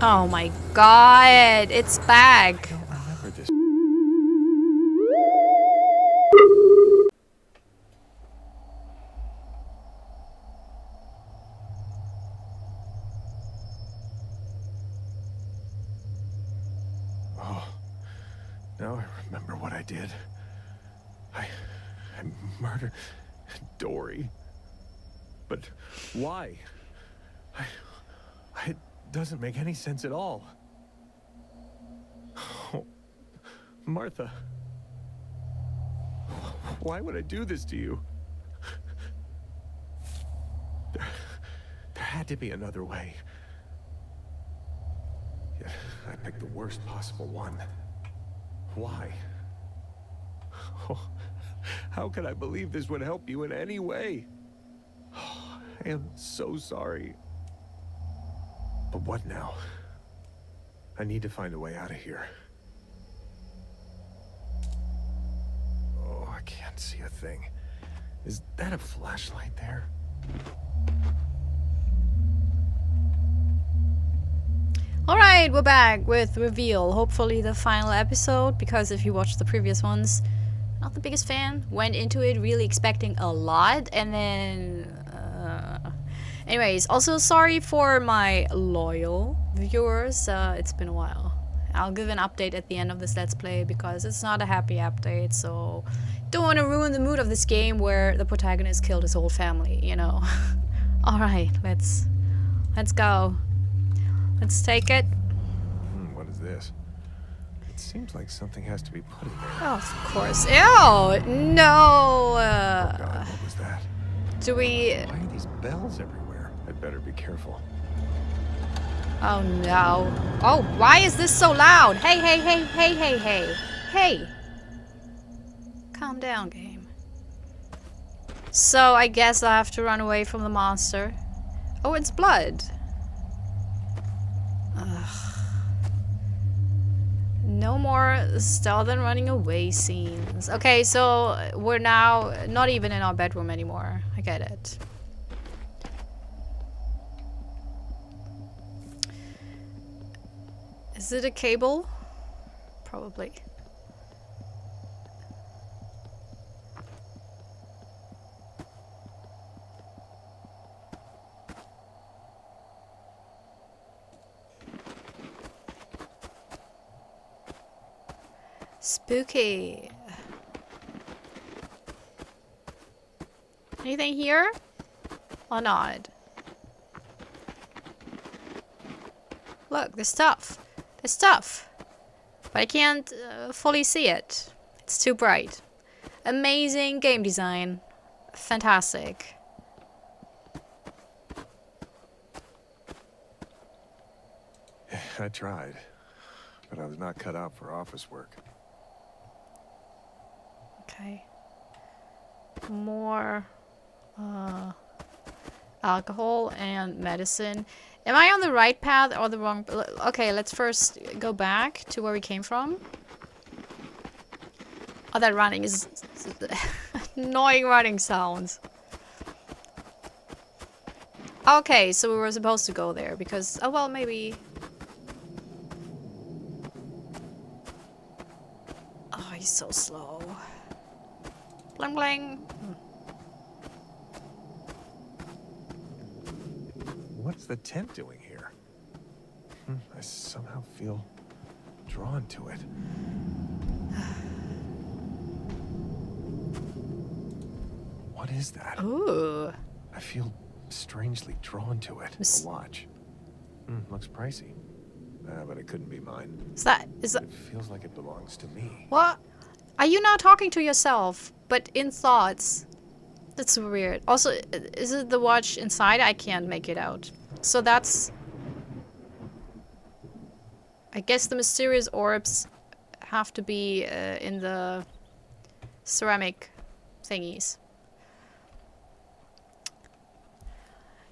Oh my god, it's back. I don't remember this. Oh, now I remember what I did. I murdered Dory. But why? It doesn't make any sense at all. Oh, Martha. Why would I do this to you? There had to be another way. Yet I picked the worst possible one. Why? Oh, how could I believe this would help you in any way? Oh, I am so sorry. But what now? I need to find a way out of here. Oh, I can't see a thing. Is that a flashlight there? Alright, we're back with Reveil. Hopefully the final episode, because if you watched the previous ones, not the biggest fan. Went into it really expecting a lot, and then... Anyways, also sorry for my loyal viewers. It's been a while. I'll give an update at the end of this Let's Play, because it's not a happy update, so... Don't want to ruin the mood of this game where the protagonist killed his whole family, you know. Alright, let's go. Let's take it. What is this? It seems like something has to be put in there. Oh, of course. Ew! No! Oh God, what was that? Do we... Why are these bells everywhere? I'd better be careful. Oh no. Oh, why is this so loud? Hey, hey, hey, hey, hey, hey. Hey! Calm down, game. So, I guess I have to run away from the monster. Oh, it's blood. Ugh. No more stealth and running away scenes. Okay, so we're now not even in our bedroom anymore. I get it. Is it a cable? Probably. Spooky. Anything here? Or not? Look, there's stuff. There's stuff. But I can't fully see it. It's too bright. Amazing game design. Fantastic. I tried, but I was not cut out for office work. Okay. More alcohol and medicine. Am I on the right path or the wrong? Okay, let's first go back to where we came from. Oh, that running is annoying running sounds. Okay, so we were supposed to go there because, oh well, maybe. Oh, he's so slow. Bling bling. What's the tent doing here? I somehow feel drawn to it. What is that? Ooh. I feel strangely drawn to it. A watch. Looks pricey. But it couldn't be mine. Is that... It feels like it belongs to me. What? Are you now talking to yourself, but in thoughts? That's weird. Also, is it the watch inside? I can't make it out. So that's... I guess the mysterious orbs have to be in the ceramic thingies.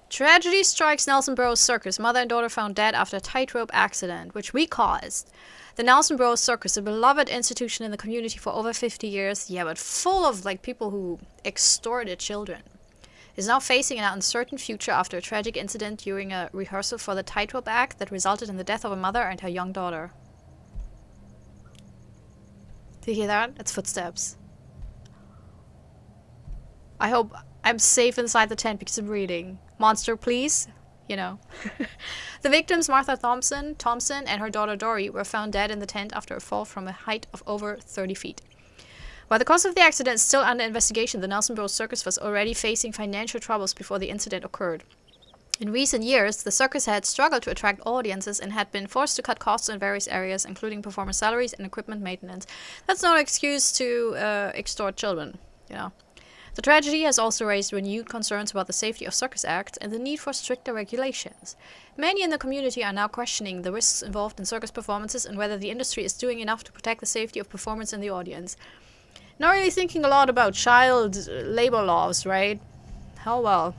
Tragedy strikes Nelson Burroughs Circus. Mother and daughter found dead after a tightrope accident, which we caused. The Nelson Burroughs Circus, a beloved institution in the community for over 50 years. Yeah, but full of like people who extorted children. is now facing an uncertain future after a tragic incident during a rehearsal for the tightrope act that resulted in the death of a mother and her young daughter. Do you hear that? It's footsteps. I hope I'm safe inside the tent because I'm reading. Monster, please. You know. The victims, Martha Thompson, and her daughter Dory, were found dead in the tent after a fall from a height of over 30 feet. While the cause of the accident is still under investigation, the Nelson Bros Circus was already facing financial troubles before the incident occurred. In recent years, the circus had struggled to attract audiences and had been forced to cut costs in various areas, including performer salaries and equipment maintenance. That's no excuse to extort children, you know. The tragedy has also raised renewed concerns about the safety of circus acts and the need for stricter regulations. Many in the community are now questioning the risks involved in circus performances and whether the industry is doing enough to protect the safety of performers and the audience. Not really thinking a lot about child labor laws, right? Oh well.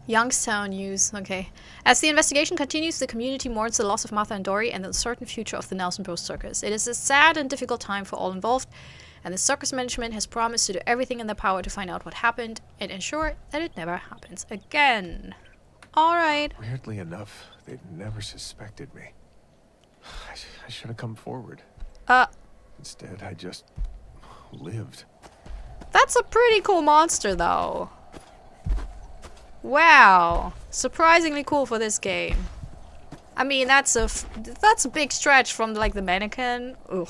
Youngstown news, okay. As the investigation continues, the community mourns the loss of Martha and Dory and the uncertain future of the Nelson Bros Circus. It is a sad and difficult time for all involved, and the circus management has promised to do everything in their power to find out what happened and ensure that it never happens again. Alright. Weirdly enough, they'd never suspected me. I should have come forward. Instead, I just lived. That's a pretty cool monster, though. Wow. Surprisingly cool for this game. I mean, that's a big stretch from, like, the mannequin. Ugh.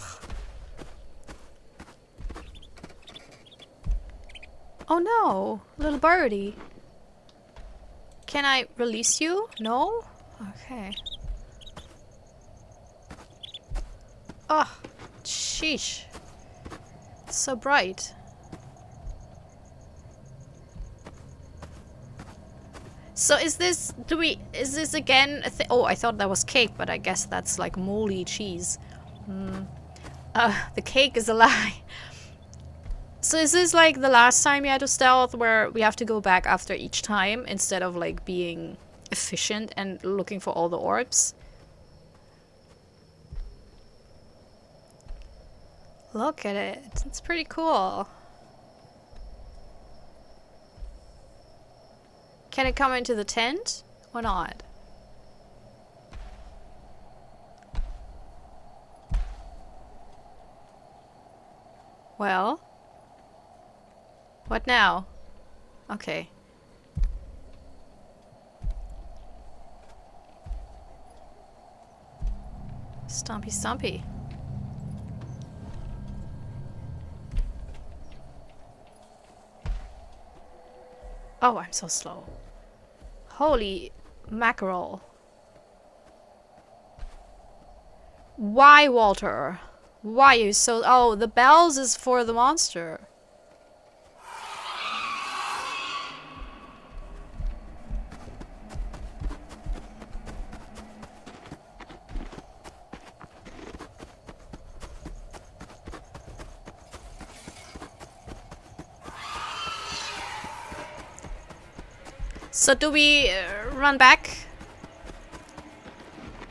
Oh no, little birdie. Can I release you? No? Okay. Oh, sheesh. It's so bright. So is this again a oh, I thought that was cake, but I guess that's like moldy cheese. The cake is a lie. So is this like the last time you had to stealth where we have to go back after each time instead of like being efficient and looking for all the orbs? Look at it. It's pretty cool. Can it come into the tent or not? Well, what now? Okay. Stompy stompy. Oh, I'm so slow. Holy mackerel. Why, Walter? Why are you so... Oh, the bells is for the monster. So do we run back?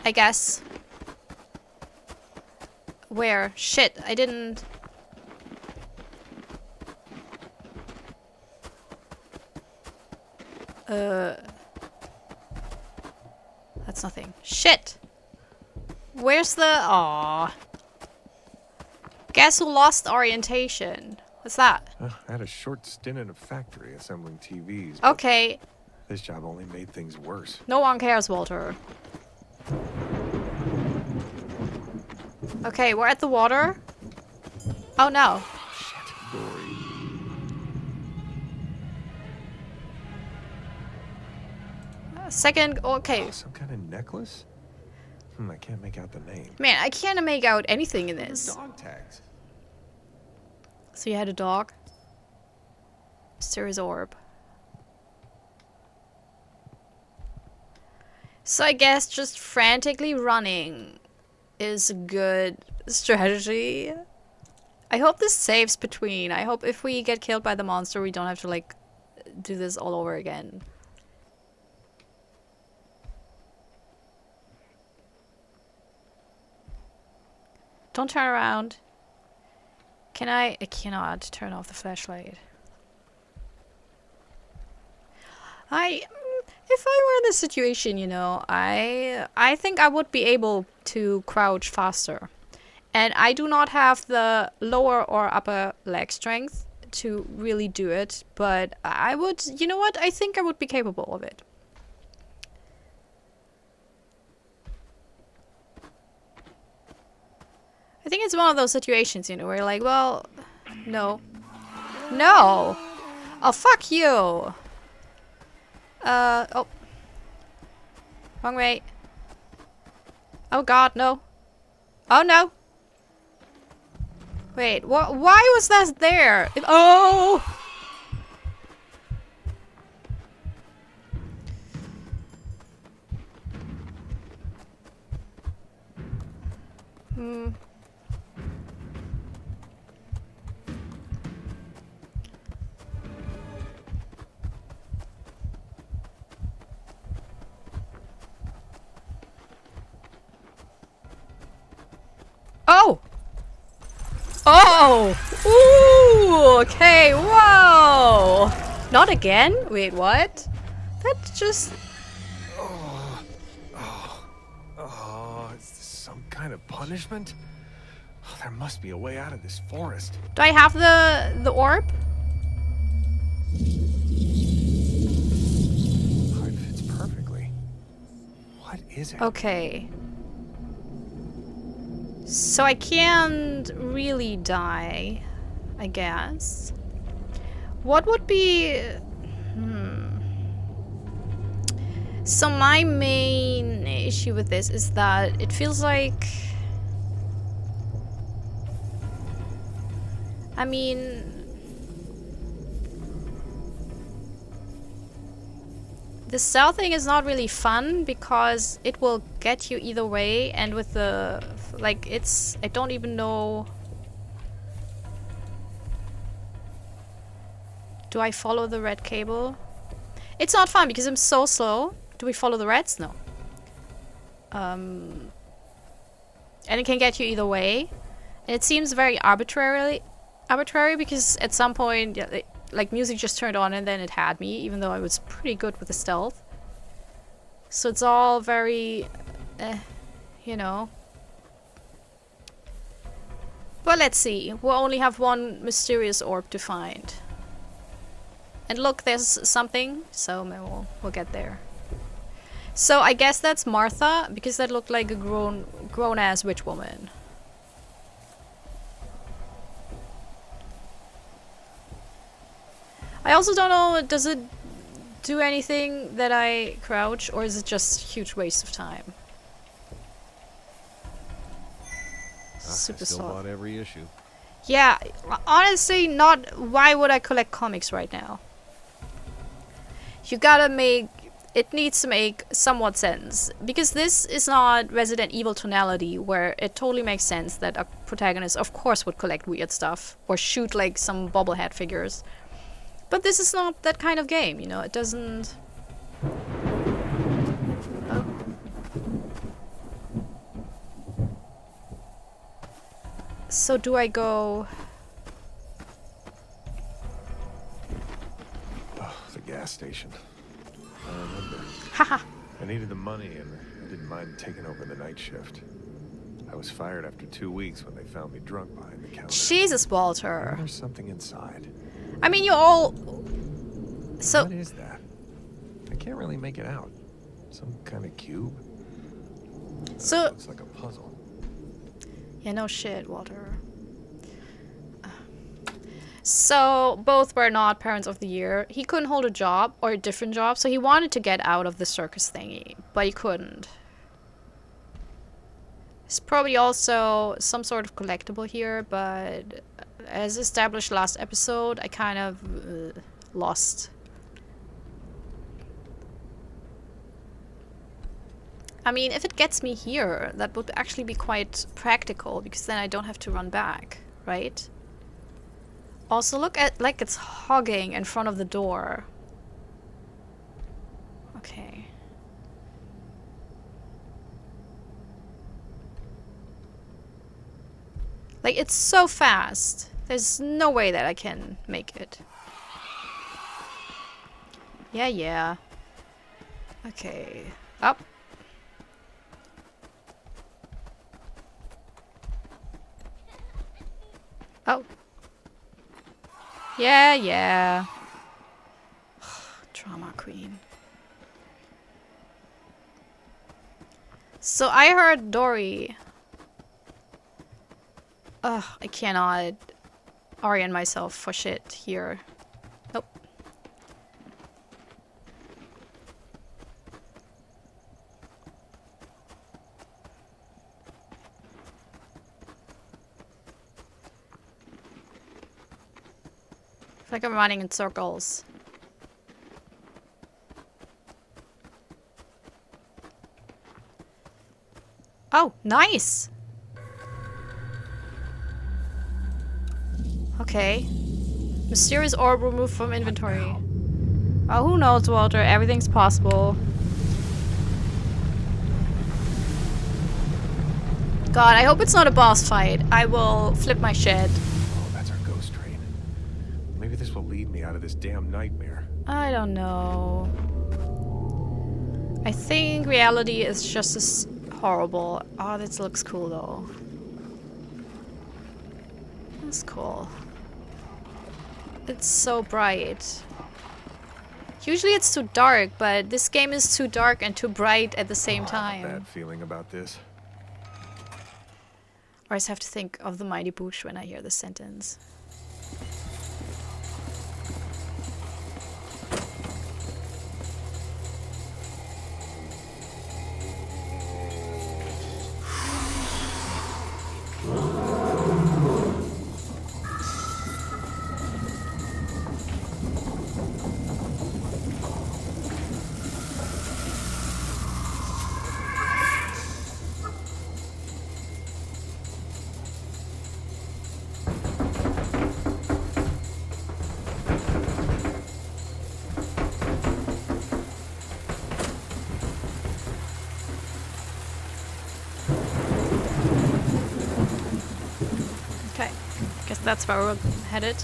I guess. Where? Shit, I didn't... That's nothing. Shit! Where's the... Aww. Guess who lost orientation? What's that? I had a short stint in a factory assembling TVs. Okay. This job only made things worse. No one cares, Walter. Okay, we're at the water. Oh no. Shit, Dory. Second, okay. Oh, some kind of necklace? I can't make out the name. Man, I can't make out anything in this. Dog tags. So you had a dog? Mysterious orb. So I guess just frantically running is a good strategy. I hope this saves between. I hope if we get killed by the monster, we don't have to, like, do this all over again. Don't turn around. Can I cannot turn off the flashlight. If I were in this situation, you know, I think I would be able to crouch faster. And I do not have the lower or upper leg strength to really do it, but I would, you know what? I think I would be capable of it. I think it's one of those situations, you know, where you're like, well, no. No! Oh, fuck you! Oh. Wrong way. Oh god, no. Oh no! Wait, why was that there? Oh! Hmm. Oh! Oh! Ooh! Okay, whoa! Not again? Wait, what? That's just... Oh, is this some kind of punishment? Oh, there must be a way out of this forest. Do I have the orb? Oh, it fits perfectly. What is it? Okay. So I can't really die, I guess. What would be... So my main issue with this is that it feels like... I mean... The cell thing is not really fun because it will get you either way, and with the... like, it's... I don't even know... Do I follow the red cable? It's not fun because I'm so slow. Do we follow the reds? No. And it can get you either way. And it seems very arbitrary because at some point, yeah, like music just turned on and then it had me, even though I was pretty good with the stealth. So it's all very, you know. But let's see. We'll only have one mysterious orb to find. And look, there's something, so we'll get there. So I guess that's Martha, because that looked like a grown-ass witch woman. I also don't know, does it do anything that I crouch, or is it just a huge waste of time? Super I still slow. bought every issue. Yeah, honestly, not. Why would I collect comics right now? You gotta make... It needs to make somewhat sense. Because this is not Resident Evil tonality, where it totally makes sense that a protagonist, of course, would collect weird stuff. Or shoot, like, some bobblehead figures. But this is not that kind of game, you know? It doesn't... Oh. So do I go... Oh, the gas station. I remember. Haha. I needed the money and I didn't mind taking over the night shift. I was fired after 2 weeks when they found me drunk behind the counter. Jesus, Walter. There's something inside. I mean, you all... So... What is that? I can't really make it out. Some kind of cube? So... Looks like a puzzle. Yeah, no shit, Walter. So, both were not Parents of the Year. He couldn't hold a job, or a different job, so he wanted to get out of the circus thingy, but he couldn't. There's probably also some sort of collectible here, but as established last episode, I kind of lost. I mean, if it gets me here, that would actually be quite practical, because then I don't have to run back, right? Also, look at, like, it's hogging in front of the door. Okay. Like, it's so fast. There's no way that I can make it. Yeah, yeah. Okay. Up. Oh. Yeah, yeah. Drama queen. So I heard Dory. Ugh, I cannot orient myself for shit here. Nope. It's like I'm running in circles. Oh, nice! Okay. Mysterious orb removed from inventory. Oh, who knows, Walter? Everything's possible. God, I hope it's not a boss fight. I will flip my shit. Oh, that's our ghost train. Maybe this will lead me out of this damn nightmare. I don't know. I think reality is just as horrible. Oh, this looks cool though. That's cool. It's so bright. Usually it's too dark, but this game is too dark and too bright at the same I have a time. bad feeling about this. I always have to think of the Mighty Boosh when I hear this sentence. Okay, guess that's where we're headed.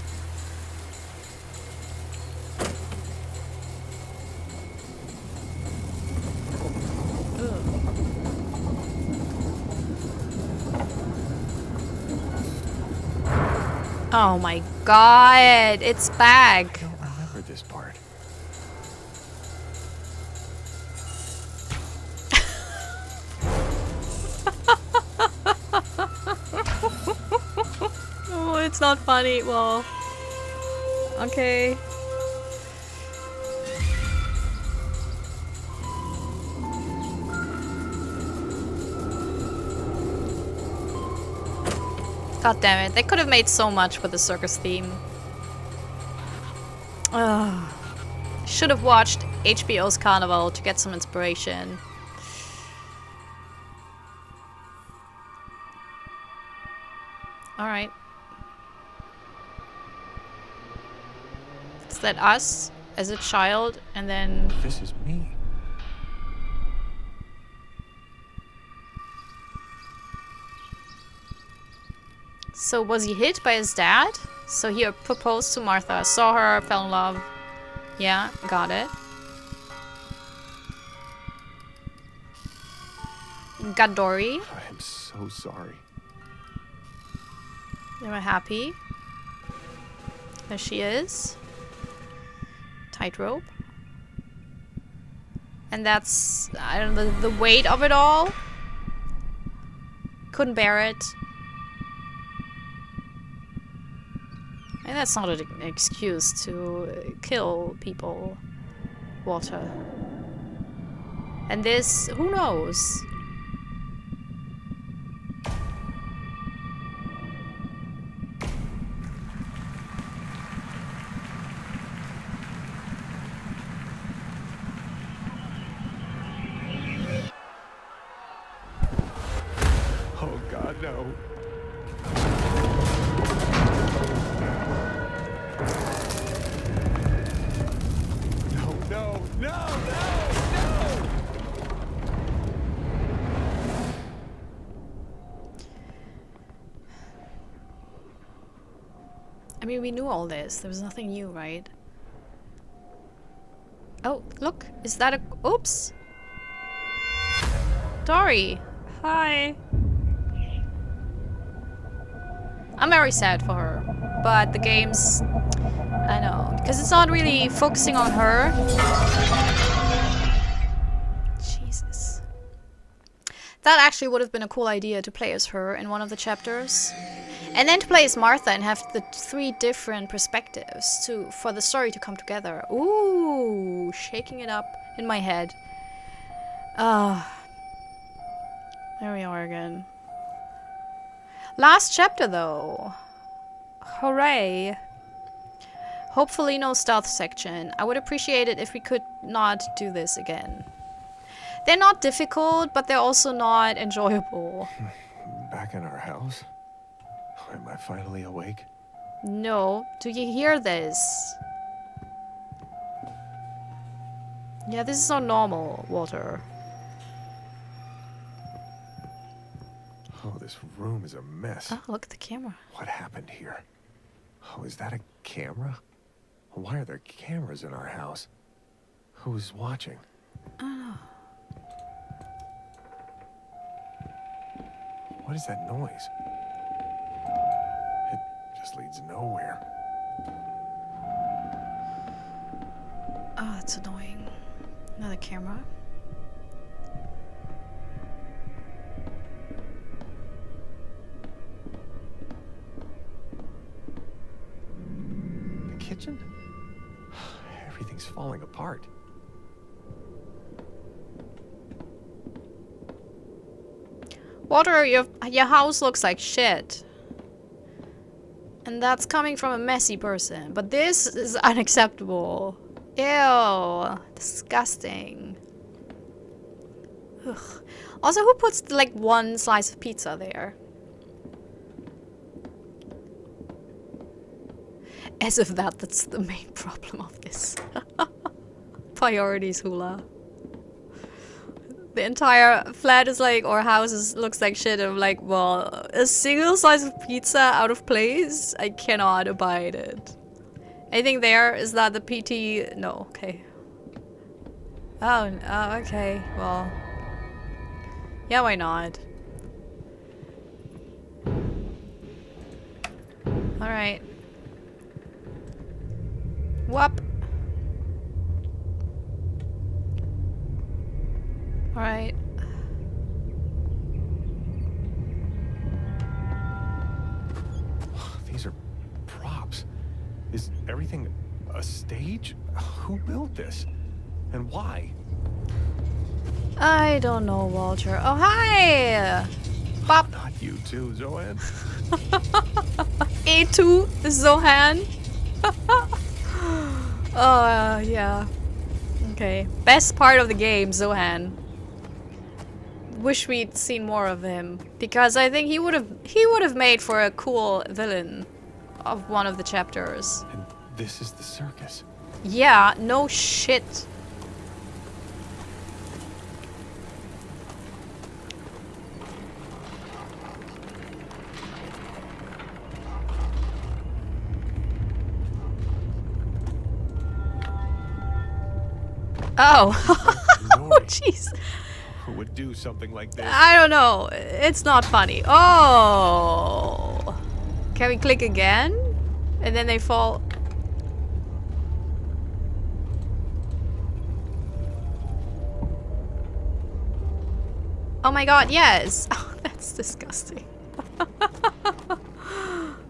Oh my god, it's back. I don't remember this part. Oh, it's not funny. Well, okay. God damn it. They could have made so much with the circus theme. Ugh. Should have watched HBO's Carnival to get some inspiration. Alright. Is that us as a child and then... This is me. So was he hit by his dad? So he proposed to Martha, saw her, fell in love. Yeah, got it. Got Dory. I am so sorry. They were happy. There she is. Tightrope. And that's, I don't know, the weight of it all. Couldn't bear it. And that's not an excuse to kill people. Water. And this, who knows? Oh God, no. No, no, no, no! I mean, we knew all this. There was nothing new, right? Oh, look. Is that a... Oops. Dory. Hi. I'm very sad for her. But the game's... I know. Because it's not really focusing on her. Jesus. That actually would have been a cool idea to play as her in one of the chapters. And then to play as Martha and have the 3 different perspectives for the story to come together. Ooh, shaking it up in my head. There we are again. Last chapter though. Hooray. Hopefully no stealth section. I would appreciate it if we could not do this again. They're not difficult, but they're also not enjoyable. Back in our house? Am I finally awake? No. Do you hear this? Yeah, this is not normal, Walter. Oh, this room is a mess. Oh, look at the camera. What happened here? Oh, is that a camera? Why are there cameras in our house? Who's watching? I don't know. What is that noise? It just leads nowhere. Oh, that's annoying. Another camera. The kitchen? Everything's falling apart. Walter, your house looks like shit. And that's coming from a messy person. But this is unacceptable. Ew. Disgusting. Ugh. Also, who puts like 1 slice of pizza there? As if that's the main problem of this. Priorities, Hula. The entire flat is like, or house looks like shit. And I'm like, well, a single slice of pizza out of place? I cannot abide it. Anything there? Is that the PT? No, okay. Oh, okay, well. Yeah, why not? Alright. Whoop. Alright. These are props. Is everything a stage? Who built this? And why? I don't know, Walter. Oh, hi! Bop. Not you too, Zohan. A2 Zohan. Oh, yeah. Okay. Best part of the game, Zohan. Wish we'd seen more of him. Because I think he would have made for a cool villain of one of the chapters. And this is the circus. Yeah, no shit. Oh. Oh, jeez. Who would do something like this? I don't know. It's not funny. Oh. Can we click again? And then they fall. Oh my god, yes. Oh, that's disgusting.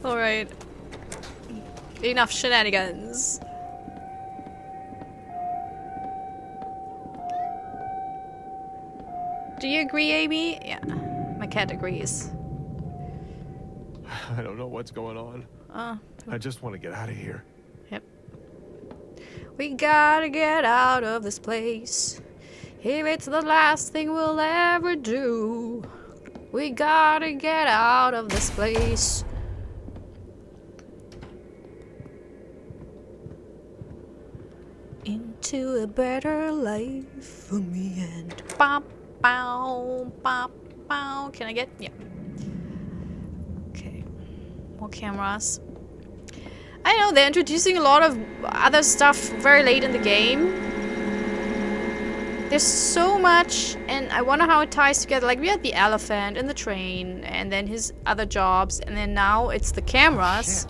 Alright. Enough shenanigans. Do you agree, Amy? Yeah. My cat agrees. I don't know what's going on. I just want to get out of here. Yep. We gotta get out of this place. If it's the last thing we'll ever do, we gotta get out of this place. Into a better life for me and pop, pow, pop, pow. Can I get? Yeah. Okay. More cameras. I know they're introducing a lot of other stuff very late in the game. There's so much, and I wonder how it ties together. Like, we had the elephant and the train, and then his other jobs, and then now it's the cameras.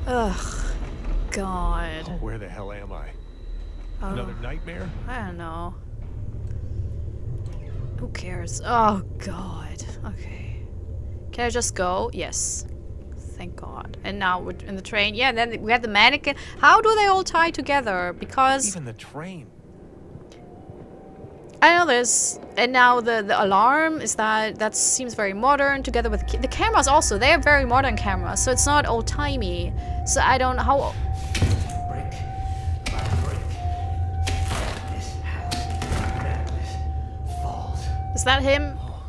Ugh. God. Oh, where the hell am I? Oh, Another nightmare? I don't know. Who cares? Oh, God. Okay. Can I just go? Yes. Thank God. And now we're in the train. Yeah, and then we had the mannequin. How do they all tie together? Because... Even the train. I know this. And now the alarm is that seems very modern together with the cameras also. They are very modern cameras, so it's not old-timey. So I don't know how... Break by break. This house madness falls. Is that him? Oh,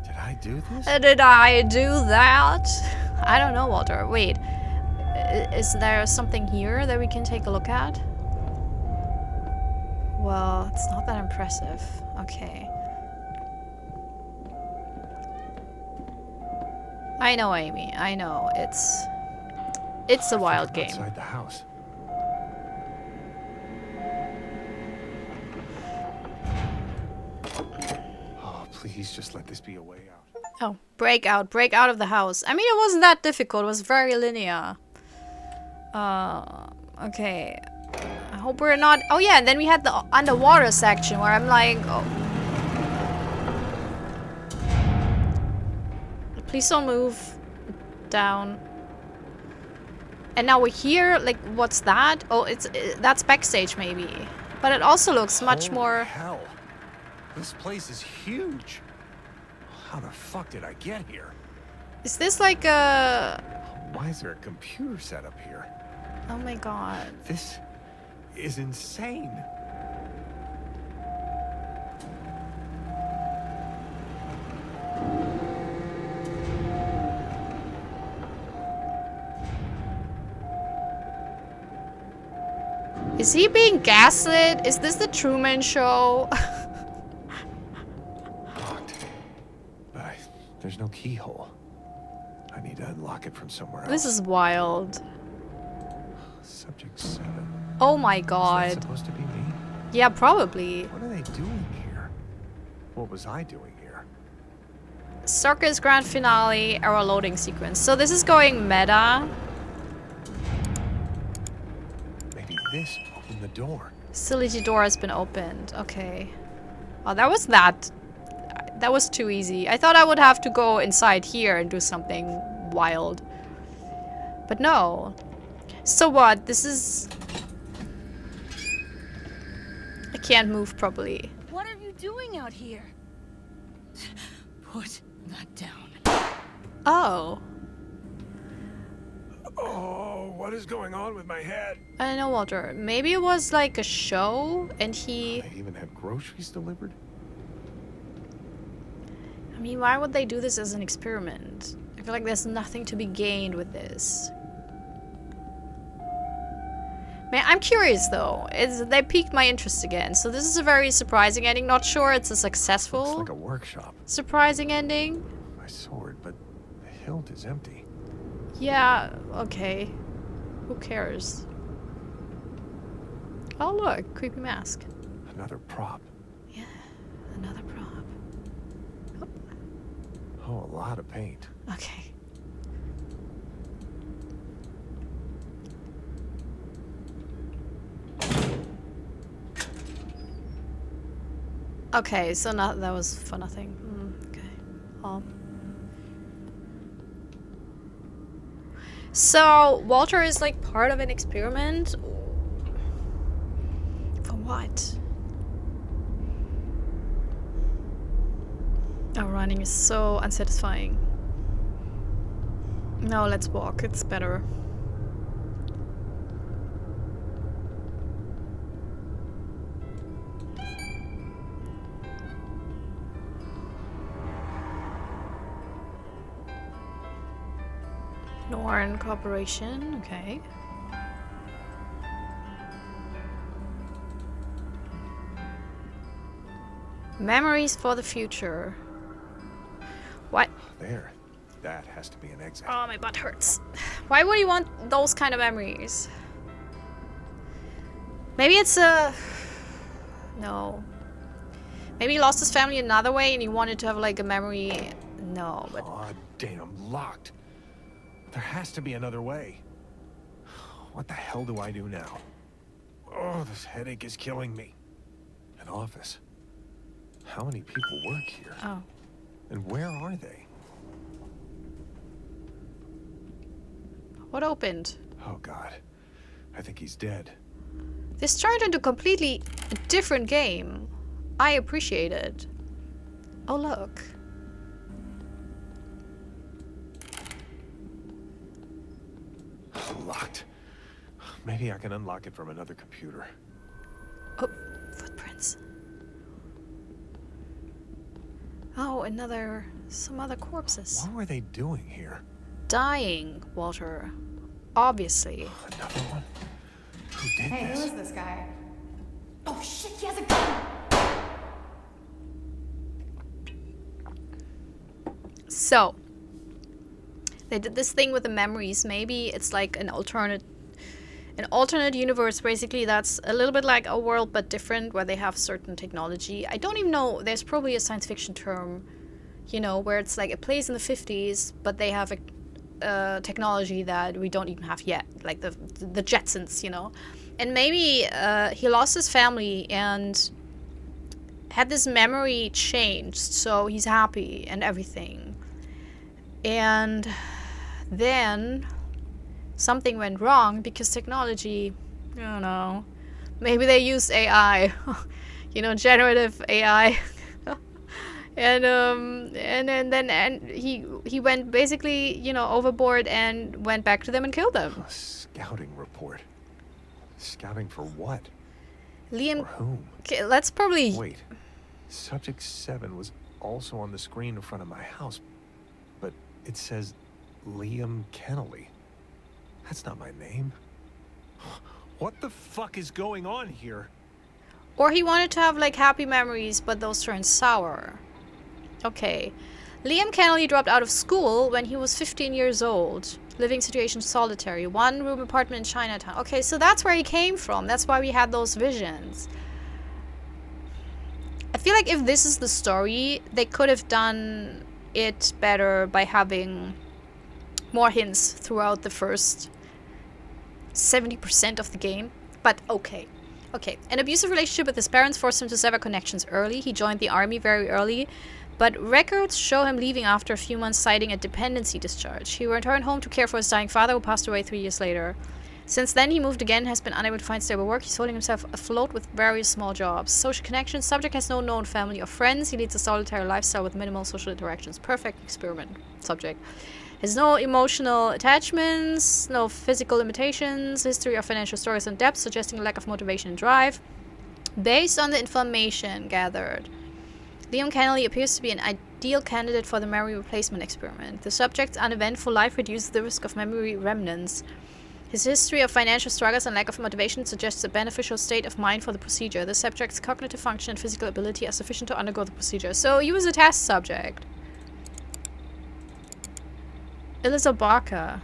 did I do this? Did I do that? I don't know, Walter. Wait. Is there something here that we can take a look at? Well, it's not that impressive. Okay. I know, Amy. I know. It's a wild game. Outside the house. Oh, please just let this be a way out. Oh, break out of the house. I mean, it wasn't that difficult. It was very linear. Okay. I hope we're not... Oh yeah, and then we had the underwater section where I'm like... Oh. Please don't move. Down. And now we're here. Like, what's that? Oh, that's backstage maybe. But it also looks much Holy more... hell. This place is huge. How the fuck did I get here? Is this like a... Why is there a computer set up here? Oh my god. This is insane. Is he being gaslit? Is this the Truman Show? Locked. But there's no keyhole. I need to unlock it from somewhere else. This is wild. Subject 7. Oh my Is that god. supposed to be me? Yeah, probably. What are they doing here? What was I doing here? Circus Grand Finale, our loading sequence. So this is going meta. Maybe this opened the door. Facility door has been opened. Okay. Oh, that was too easy. I thought I would have to go inside here and do something wild. But no. So what? This is... I can't move properly. What are you doing out here? Put that down. Oh. Oh, what is going on with my head? I don't know, Walter. Maybe it was like a show and he... They even have groceries delivered? I mean, why would they do this as an experiment? I feel like there's nothing to be gained with this. Man, I'm curious though. They piqued my interest again. So this is a very surprising ending. Not sure it's a successful It's like a workshop. surprising ending. My sword, but the hilt is empty. Yeah, okay. Who cares? Oh look, creepy mask. Another prop. Yeah, another prop. Oh, a lot of paint. Okay. Okay, so that was for nothing. Okay. So Walter is like part of an experiment. For what? Oh, running is so unsatisfying. No, let's walk. It's better. Norn Corporation, okay. Memories for the future. What? There. That has to be an exit. Oh, my butt hurts. Why would you want those kind of memories? Maybe it's a... No. Maybe he lost his family another way and he wanted to have like a memory. No, but... Oh, damn, locked. There has to be another way. What the hell do I do now? Oh, this headache is killing me. An office. How many people work here? Oh. And where are they? What opened? Oh, God. I think he's dead. This turned into a completely different game. I appreciate it. Oh, look. Locked. Maybe I can unlock it from another computer. Oh, footprints. Oh, some other corpses. What were they doing here? Dying, Walter. Obviously. Another one? Who did Hey, this? who is this guy? Oh shit, he has a gun! So, they did this thing with the memories. Maybe it's like an alternate universe, basically, that's a little bit like a world but different, where they have certain technology. I don't even know, there's probably a science fiction term, you know, where it's like a place in the 50s, but they have a technology that we don't even have yet, like the Jetsons, you know. And maybe he lost his family and had this memory changed, so he's happy and everything. And then something went wrong because technology, I don't know, maybe they used AI, you know, generative AI. and he went basically, you know, overboard and went back to them and killed them. A scouting report. Scouting for what? Liam, For whom? okay, let's probably... Wait. Subject 7 was also on the screen in front of my house, but it says Liam Kennelly. That's not my name. What the fuck is going on here? Or he wanted to have like happy memories, but those turned sour. Okay. Liam Kennelly dropped out of school when he was 15 years old. Living situation solitary. One-room apartment in Chinatown. Okay, so that's where he came from. That's why we had those visions. I feel like if this is the story, they could have done it better by having more hints throughout the first 70% of the game. But okay. Okay. An abusive relationship with his parents forced him to sever connections early. He joined the army very early, but records show him leaving after a few months, citing a dependency discharge. He returned home to care for his dying father, who passed away 3 years later. Since then, he moved again, has been unable to find stable work. He's holding himself afloat with various small jobs. Social connections. Subject has no known family or friends. He leads a solitary lifestyle with minimal social interactions. Perfect experiment. Subject has no emotional attachments, no physical limitations, history of financial struggles and debts, suggesting a lack of motivation and drive. Based on the information gathered, Liam Kennelly appears to be an ideal candidate for the memory replacement experiment. The subject's uneventful life reduces the risk of memory remnants. His history of financial struggles and lack of motivation suggests a beneficial state of mind for the procedure. The subject's cognitive function and physical ability are sufficient to undergo the procedure. So he was a test subject. Eliza Barker,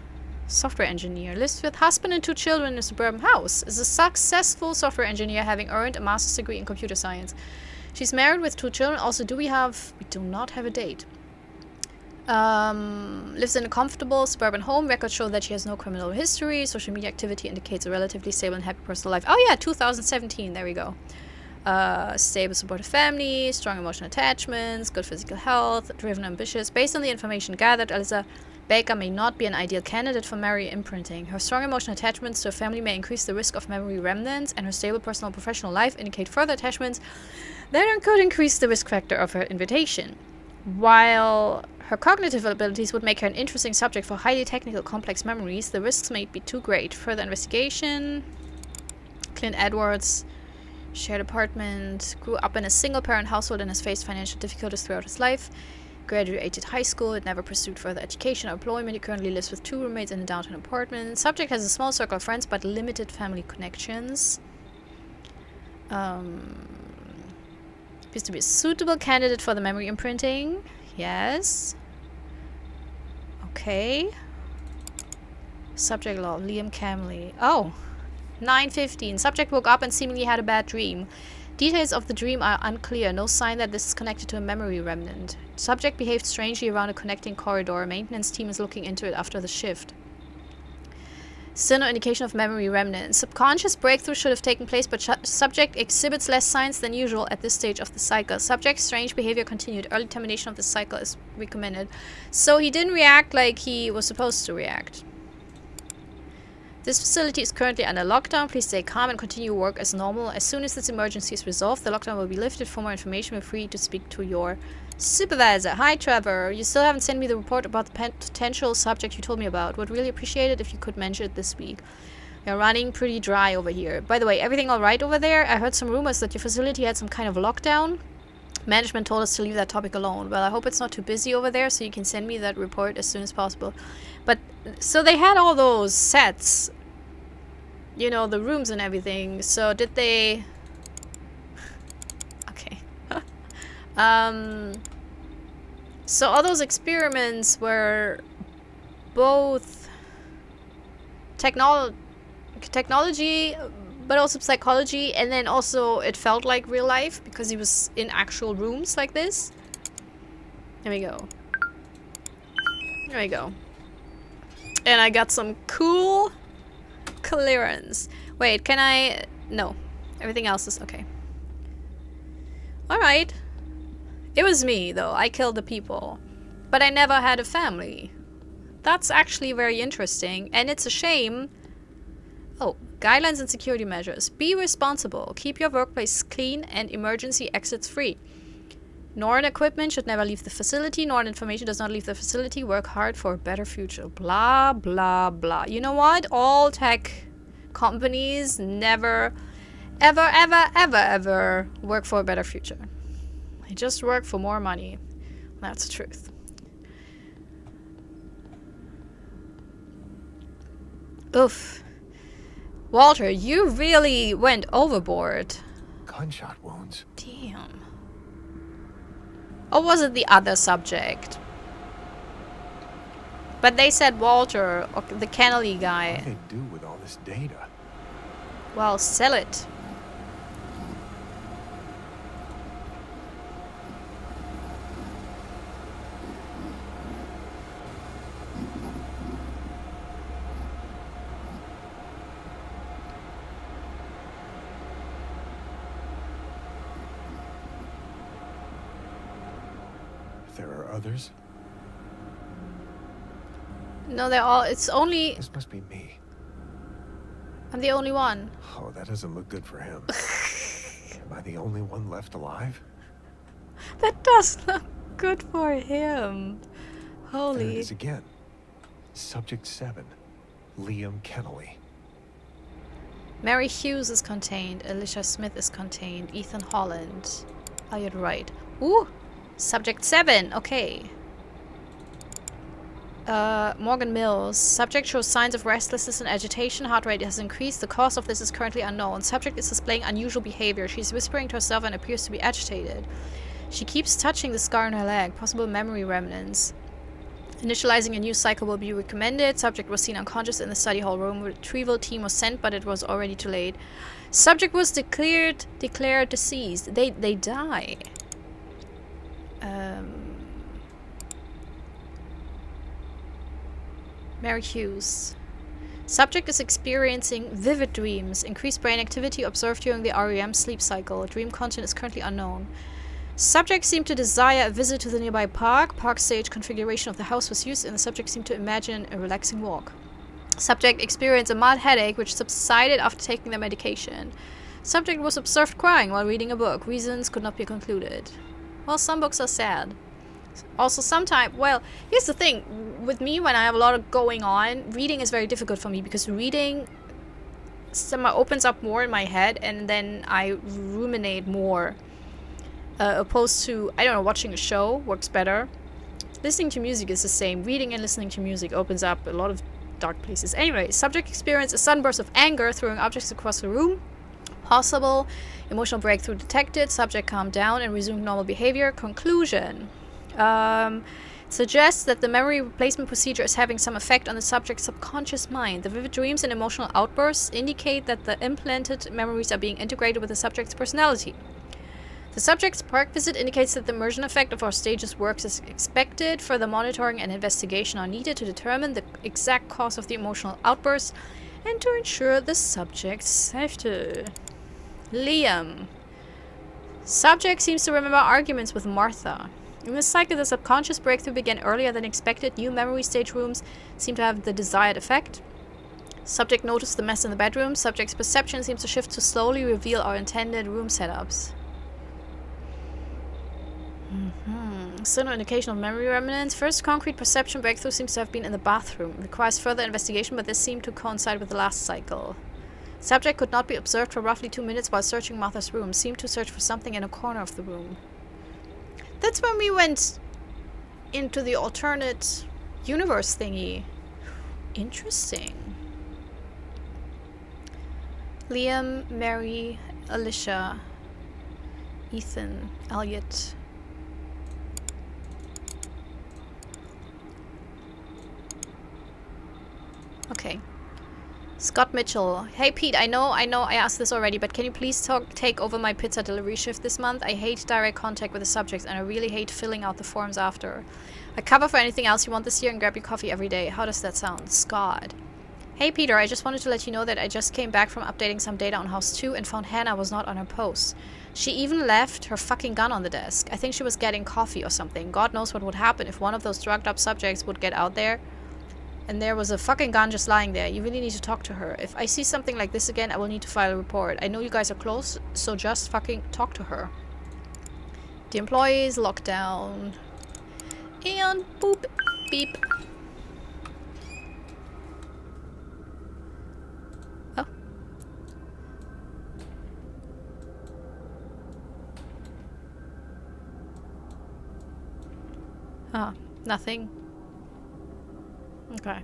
software engineer, lives with husband and 2 children in a suburban house, is a successful software engineer having earned a master's degree in computer science. She's married with 2 children. Also, we do not have a date. Lives in a comfortable suburban home. Records show that she has no criminal history. Social media activity indicates a relatively stable and happy personal life. Oh yeah, 2017, there we go. Stable, supportive family, strong emotional attachments, good physical health, driven, ambitious. Based on the information gathered, Eliza Baker may not be an ideal candidate for memory imprinting. Her strong emotional attachments to her family may increase the risk of memory remnants, and her stable personal and professional life indicate further attachments that could increase the risk factor of her invitation. While her cognitive abilities would make her an interesting subject for highly technical, complex memories, the risks may be too great. Further investigation. Clint Edwards, shared apartment, grew up in a single-parent household and has faced financial difficulties throughout his life. Graduated high school, it never pursued further education or employment. He currently lives with 2 roommates in a downtown apartment. Subject has a small circle of friends, but limited family connections. Appears to be a suitable candidate for the memory imprinting. Yes. Okay. Subject law, Liam Kennelly. Oh. 9:15. Subject woke up and seemingly had a bad dream. Details of the dream are unclear. No sign that this is connected to a memory remnant. Subject behaved strangely around a connecting corridor. Maintenance team is looking into it after the shift. Still no indication of memory remnant. Subconscious breakthrough should have taken place, but subject exhibits less signs than usual at this stage of the cycle. Subject's strange behavior continued. Early termination of the cycle is recommended. So he didn't react like he was supposed to react. This facility is currently under lockdown. Please stay calm and continue work as normal. As soon as this emergency is resolved, the lockdown will be lifted. For more information, we're free to speak to your supervisor. Hi, Trevor. You still haven't sent me the report about the potential subject you told me about. Would really appreciate it if you could mention it this week. We're running pretty dry over here. By the way, everything alright over there? I heard some rumors that your facility had some kind of lockdown. Management told us to leave that topic alone. Well, I hope it's not too busy over there, so you can send me that report as soon as possible. But, so they had all those sets. You know, the rooms and everything. So did they... Okay. So all those experiments were both technology, but also psychology, and then also it felt like real life because he was in actual rooms like this. There we go. There we go. And I got some cool clearance. Wait, can I... No. Everything else is okay. Alright. It was me, though. I killed the people. But I never had a family. That's actually very interesting. And it's a shame. Oh, guidelines and security measures. Be responsible. Keep your workplace clean and emergency exits free. Norn equipment should never leave the facility. Norn information does not leave the facility. Work hard for a better future. Blah, blah, blah. You know what? All tech companies never, ever, ever, ever, ever work for a better future. They just work for more money. That's the truth. Oof. Walter, you really went overboard. Gunshot wounds. Damn. Or was it the other subject? But they said Walter, or the Kennelly guy. What do they do with all this data? Well, sell it. There are others? No, they're all... It's only... This must be me. I'm the only one. Oh, that doesn't look good for him. Am I the only one left alive? That does look good for him. There it Holy... is again. Subject 7. Liam Kennelly. Mary Hughes is contained. Alicia Smith is contained. Ethan Holland. Oh, you're right. Ooh! Subject 7. Okay. Morgan Mills. Subject shows signs of restlessness and agitation. Heart rate has increased. The cause of this is currently unknown. Subject is displaying unusual behavior. She's whispering to herself and appears to be agitated. She keeps touching the scar on her leg. Possible memory remnants. Initializing a new cycle will be recommended. Subject was seen unconscious in the study hall room. Retrieval team was sent, but it was already too late. Subject was declared deceased. They die. Mary Hughes. Subject is experiencing vivid dreams. Increased brain activity observed during the REM sleep cycle. Dream content is currently unknown. Subject seemed to desire a visit to the nearby park. Park stage configuration of the house was used, and the subject seemed to imagine a relaxing walk. Subject experienced a mild headache, which subsided after taking their medication. Subject was observed crying while reading a book. Reasons could not be concluded. Well, some books are sad. Also, sometimes, well, here's the thing. With me, when I have a lot of going on, reading is very difficult for me because reading opens up more in my head and then I ruminate more. Opposed to, I don't know, watching a show works better. Listening to music is the same. Reading and listening to music opens up a lot of dark places. Anyway, subject experienced a sudden burst of anger, throwing objects across the room. Possible emotional breakthrough detected. Subject calmed down and resumed normal behavior. Conclusion. suggests that the memory replacement procedure is having some effect on the subject's subconscious mind. The vivid dreams and emotional outbursts indicate that the implanted memories are being integrated with the subject's personality. The subject's park visit indicates that the immersion effect of our stages works as expected. Further monitoring and investigation are needed to determine the exact cause of the emotional outbursts and to ensure the subject's safety. Liam. Subject seems to remember arguments with Martha. In this cycle, the subconscious breakthrough began earlier than expected. New memory stage rooms seem to have the desired effect. Subject noticed the mess in the bedroom. Subject's perception seems to shift to slowly reveal our intended room setups. Still no indication of memory remnants. First concrete perception breakthrough seems to have been in the bathroom. It requires further investigation, but this seemed to coincide with the last cycle. Subject could not be observed for roughly 2 minutes while searching Martha's room. Seemed to search for something in a corner of the room. That's when we went into the alternate universe thingy. Interesting. Liam, Mary, Alicia, Ethan, Elliot. Okay. Scott Mitchell. Hey Pete, I know I asked this already, but can you please take over my pizza delivery shift this month? I hate direct contact with the subjects and I really hate filling out the forms after. I cover for anything else you want this year and grab your coffee every day. How does that sound? Scott. Hey Peter, I just wanted to let you know that I just came back from updating some data on House 2 and found Hannah was not on her post. She even left her fucking gun on the desk. I think she was getting coffee or something. God knows what would happen if one of those drugged up subjects would get out there and there was a fucking gun just lying there. You really need to talk to her. If I see something like this again, I will need to file a report. I know you guys are close, so just fucking talk to her. The employees locked down. And boop, beep. Oh. Ah, nothing. Okay.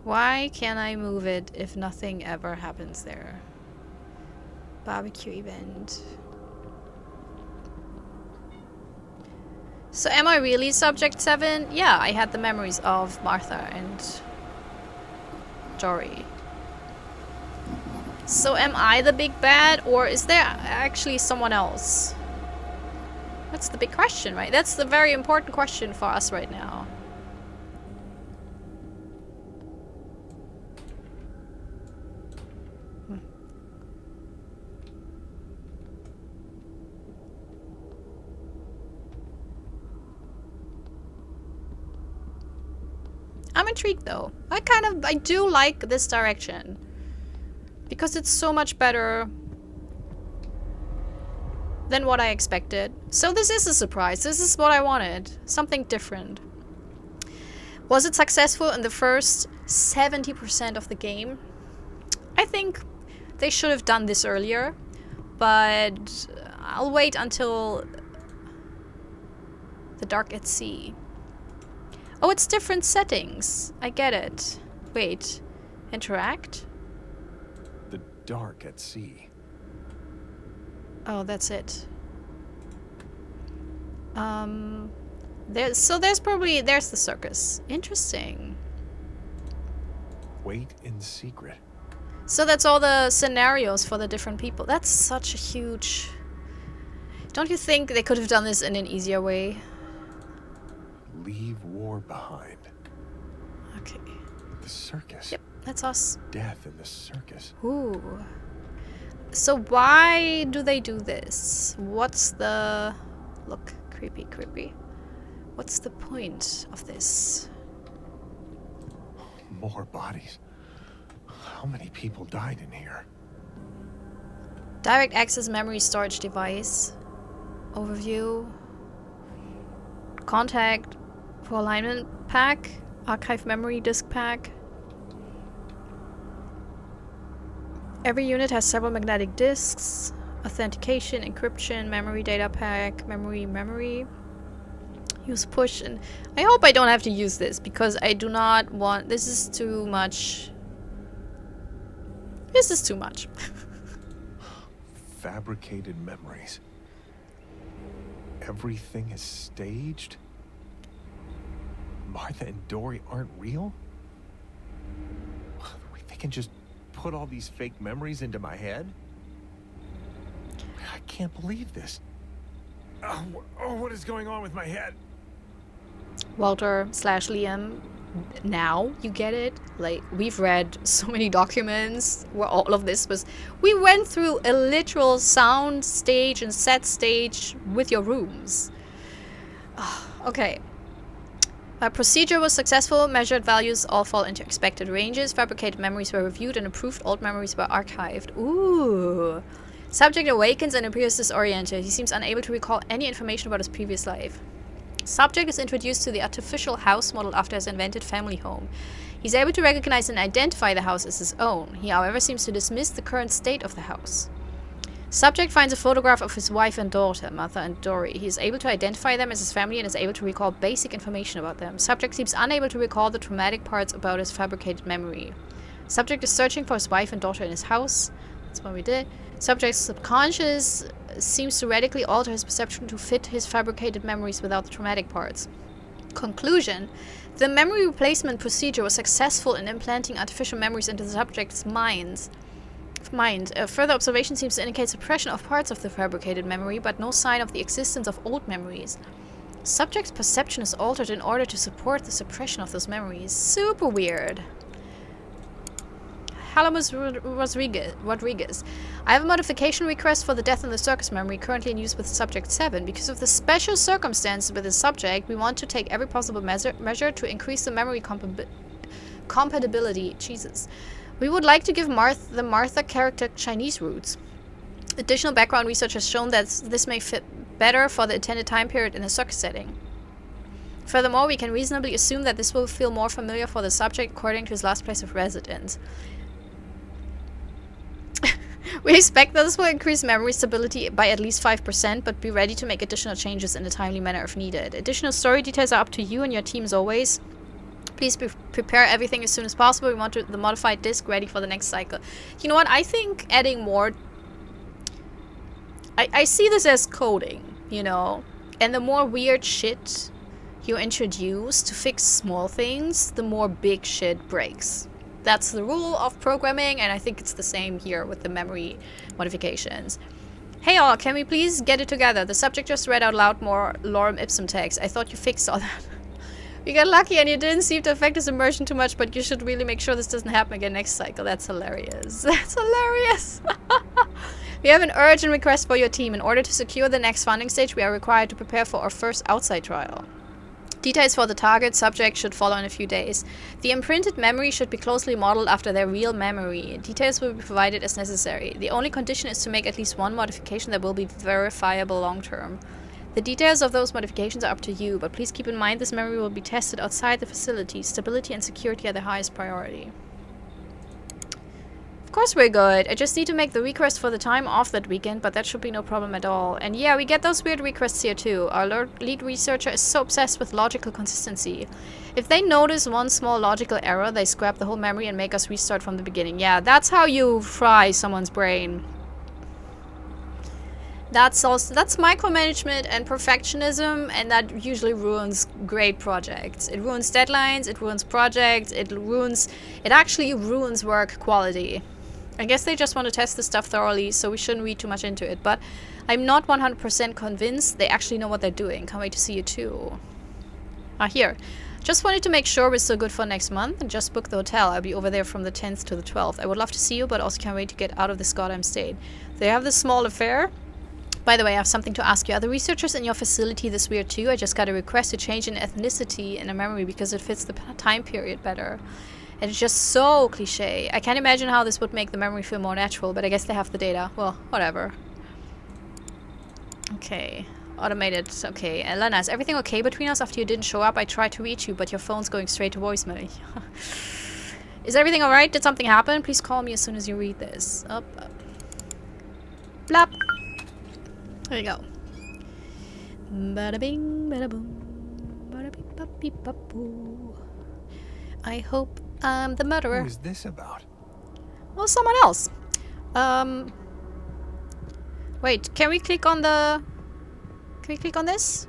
Why can't I move it if nothing ever happens there? Barbecue event. So am I really subject 7? Yeah, I had the memories of Martha and Jory. So am I the big bad, or is there actually someone else? That's the big question, right? That's the very important question for us right now. I'm intrigued though. I do like this direction. Because it's so much better than what I expected. So this is a surprise. This is what I wanted. Something different. Was it successful in the first 70% of the game? I think they should have done this earlier. But I'll wait until the Dark at Sea. Oh, it's different settings. I get it. Wait. Interact? The Dark at Sea. Oh, that's it. There's the circus. Interesting. Wait in secret. So that's all the scenarios for the different people. That's such a huge... Don't you think they could have done this in an easier way? Leave war behind. Okay. The circus. Yep, that's us. Death in the circus. Ooh. So why do they do this? What's the... Look, creepy, creepy. What's the point of this? More bodies. How many people died in here? Direct access memory storage device. Overview. Contact. For alignment pack. Archive memory disk pack. Every unit has several magnetic disks. Authentication, encryption, memory data pack, memory. Use push, and I hope I don't have to use this because I do not want... This is too much. This is too much. Fabricated memories. Everything is staged? Martha and Dory aren't real? They can just put all these fake memories into my head? I can't believe this. Oh, what is going on with my head? Walter slash Liam, now you get it. Like, we've read so many documents where all of this was. We went through a literal sound stage and set stage with your rooms. Okay. Procedure was successful. Measured values all fall into expected ranges. Fabricated memories were reviewed and approved. Old memories were archived. Ooh. Subject awakens and appears disoriented. He seems unable to recall any information about his previous life. Subject is introduced to the artificial house modeled after his invented family home. He's able to recognize and identify the house as his own. He, however, seems to dismiss the current state of the house. Subject finds a photograph of his wife and daughter, Martha and Dory. He is able to identify them as his family and is able to recall basic information about them. Subject seems unable to recall the traumatic parts about his fabricated memory. Subject is searching for his wife and daughter in his house. That's what we did. Subject's subconscious seems to radically alter his perception to fit his fabricated memories without the traumatic parts. Conclusion: the memory replacement procedure was successful in implanting artificial memories into the subject's mind. Further observation seems to indicate suppression of parts of the fabricated memory, but no sign of the existence of old memories. Subject's perception is altered in order to support the suppression of those memories. Super weird. Halamus Rodriguez. I have a modification request for the Death in the Circus memory currently in use with Subject 7. Because of the special circumstances with the subject, we want to take every possible measure to increase the memory compatibility. Jesus. We would like to give the Martha character Chinese roots. Additional background research has shown that this may fit better for the intended time period in a circus setting. Furthermore, we can reasonably assume that this will feel more familiar for the subject according to his last place of residence. We expect that this will increase memory stability by at least 5%, but be ready to make additional changes in a timely manner if needed. Additional story details are up to you and your team as always. Please prepare everything as soon as possible. We want the modified disc ready for the next cycle. You know what? I think adding more... I see this as coding, you know? And the more weird shit you introduce to fix small things, the more big shit breaks. That's the rule of programming, and I think it's the same here with the memory modifications. Hey all, can we please get it together? The subject just read out loud more lorem ipsum text. I thought you fixed all that. You got lucky and you didn't seem to affect his immersion too much, but you should really make sure this doesn't happen again next cycle. That's hilarious. That's hilarious. We have an urgent request for your team. In order to secure the next funding stage, we are required to prepare for our first outside trial. Details for the target subject should follow in a few days. The imprinted memory should be closely modeled after their real memory. Details will be provided as necessary. The only condition is to make at least one modification that will be verifiable long term. The details of those modifications are up to you, but please keep in mind this memory will be tested outside the facility. Stability and security are the highest priority. Of course we're good. I just need to make the request for the time off that weekend, but that should be no problem at all. And yeah, we get those weird requests here too. Our lead researcher is so obsessed with logical consistency. If they notice one small logical error, they scrap the whole memory and make us restart from the beginning. Yeah, that's how you fry someone's brain. That's micromanagement and perfectionism, and that usually ruins great projects. It ruins deadlines, it ruins projects, it actually ruins work quality. I guess they just want to test this stuff thoroughly, so we shouldn't read too much into it, but I'm not 100% convinced they actually know what they're doing. Can't wait to see you too. Here. Just wanted to make sure we're still good for next month and just book the hotel. I'll be over there from the 10th to the 12th. I would love to see you, but also can't wait to get out of this goddamn state. They have this small affair. By the way, I have something to ask you. Are the researchers in your facility this weird too? I just got a request to change an ethnicity in a memory because it fits the time period better. And it's just so cliche. I can't imagine how this would make the memory feel more natural, but I guess they have the data. Well, whatever. Okay. Automated. Okay. Elena, is everything okay between us? After you didn't show up, I tried to reach you, but your phone's going straight to voicemail. Is everything alright? Did something happen? Please call me as soon as you read this. Up. Blap. There you go. Bada bing, bada boom. Bada beep, bop, beep, bop, boo. I hope I'm the murderer. What is this about? Well, someone else. Wait, can we click on the... Can we click on this?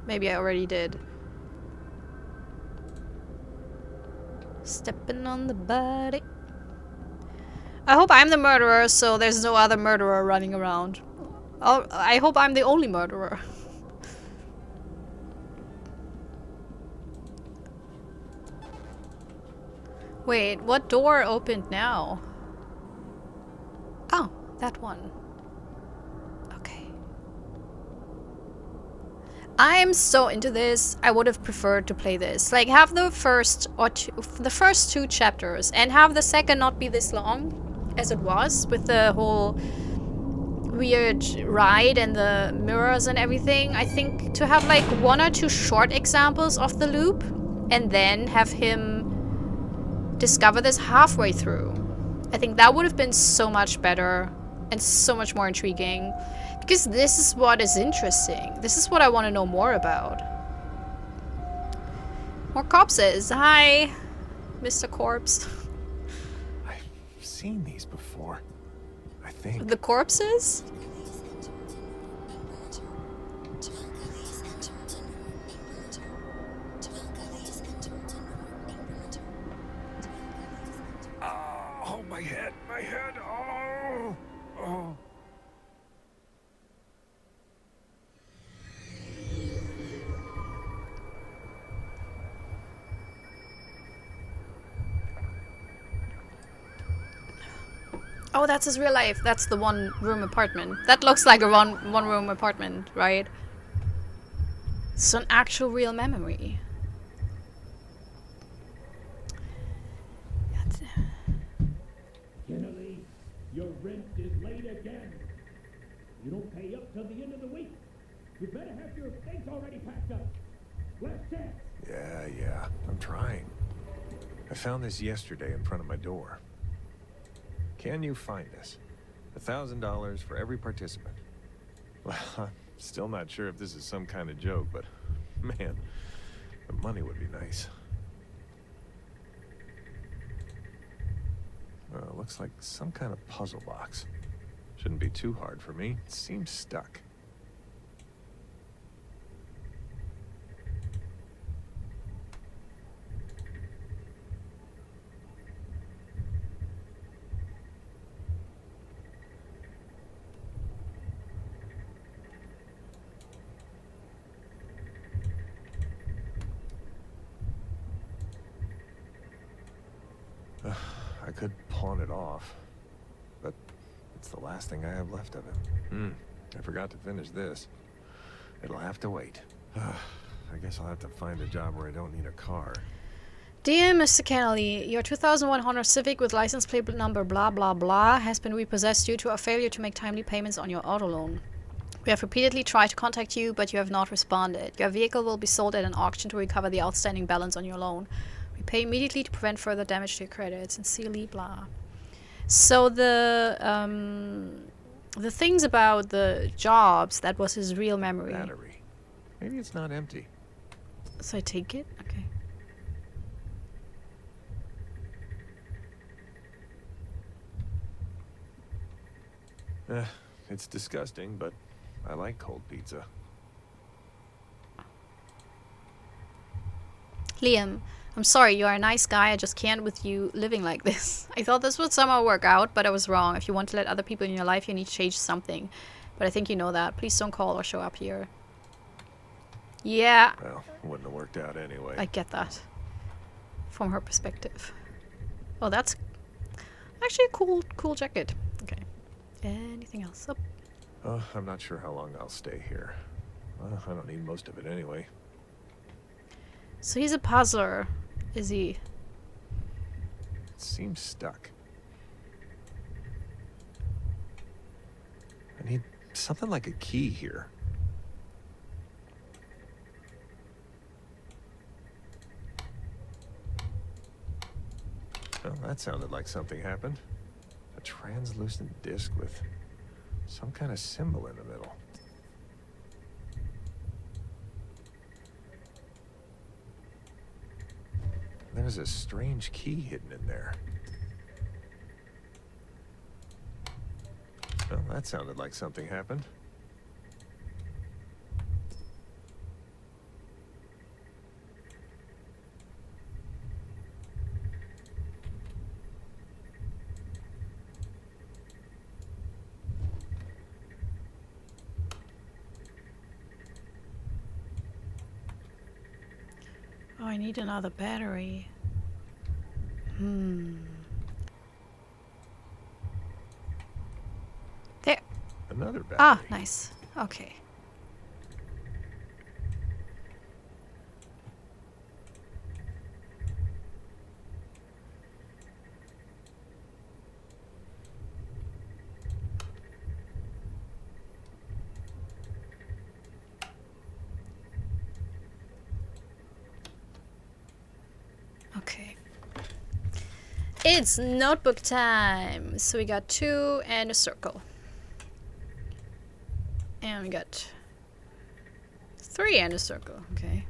Maybe I already did. Stepping on the body. I hope I'm the murderer, so there's no other murderer running around. Oh, I hope I'm the only murderer. Wait, what door opened now? Oh, that one. Okay. I'm so into this. I would have preferred to play this. Like, have the first two chapters and have the second not be this long as it was with the whole weird ride and the mirrors and everything. I think to have like 1 or 2 short examples of the loop and then have him discover this halfway through. I think that would have been so much better and so much more intriguing. Because this is what is interesting. This is what I want to know more about. More corpses. Hi, Mr. Corpse. I've seen these before. I think. The corpses? Oh, my head, my head. Oh, oh. Oh, that's his real life. That's the 1-room apartment. That looks like a one-room apartment, right? It's an actual real memory. Kennedy, your rent is late again. You don't pay up till the end of the week. You better have your things already packed up. Last chance. Yeah, I'm trying. I found this yesterday in front of my door. Can you find this? $1,000 for every participant. Well, I'm still not sure if this is some kind of joke, but man, the money would be nice. Looks like some kind of puzzle box. Shouldn't be too hard for me. It seems stuck. I could pawn it off, but it's the last thing I have left of it. I forgot to finish this. It'll have to wait. I guess I'll have to find a job where I don't need a car. Dear Mr. Kennelly, your 2001 Honda Civic with license plate number blah blah blah has been repossessed due to a failure to make timely payments on your auto loan. We have repeatedly tried to contact you, but you have not responded. Your vehicle will be sold at an auction to recover the outstanding balance on your loan. We pay immediately to prevent further damage to your credit. Sincerely, blah. So the things about the jobs, that was his real memory. Battery. Maybe it's not empty. So I take it? Okay. It's disgusting, but I like cold pizza. Liam, I'm sorry, you are a nice guy, I just can't with you living like this. I thought this would somehow work out, but I was wrong. If you want to let other people in your life, you need to change something. But I think you know that. Please don't call or show up here. Yeah. Well, wouldn't have worked out anyway. I get that. From her perspective. Oh, that's actually a cool jacket. Okay. Anything else? Oh. I'm not sure how long I'll stay here. I don't need most of it anyway. So he's a puzzler, is he? It seems stuck. I need something like a key here. Well, that sounded like something happened. A translucent disc with some kind of symbol in the middle. There's a strange key hidden in there. Well, that sounded like something happened. I need another battery. There. Another battery. Ah, nice. Okay. Okay. It's notebook time. So we got 2 and a circle. And we got 3 and a circle. Okay.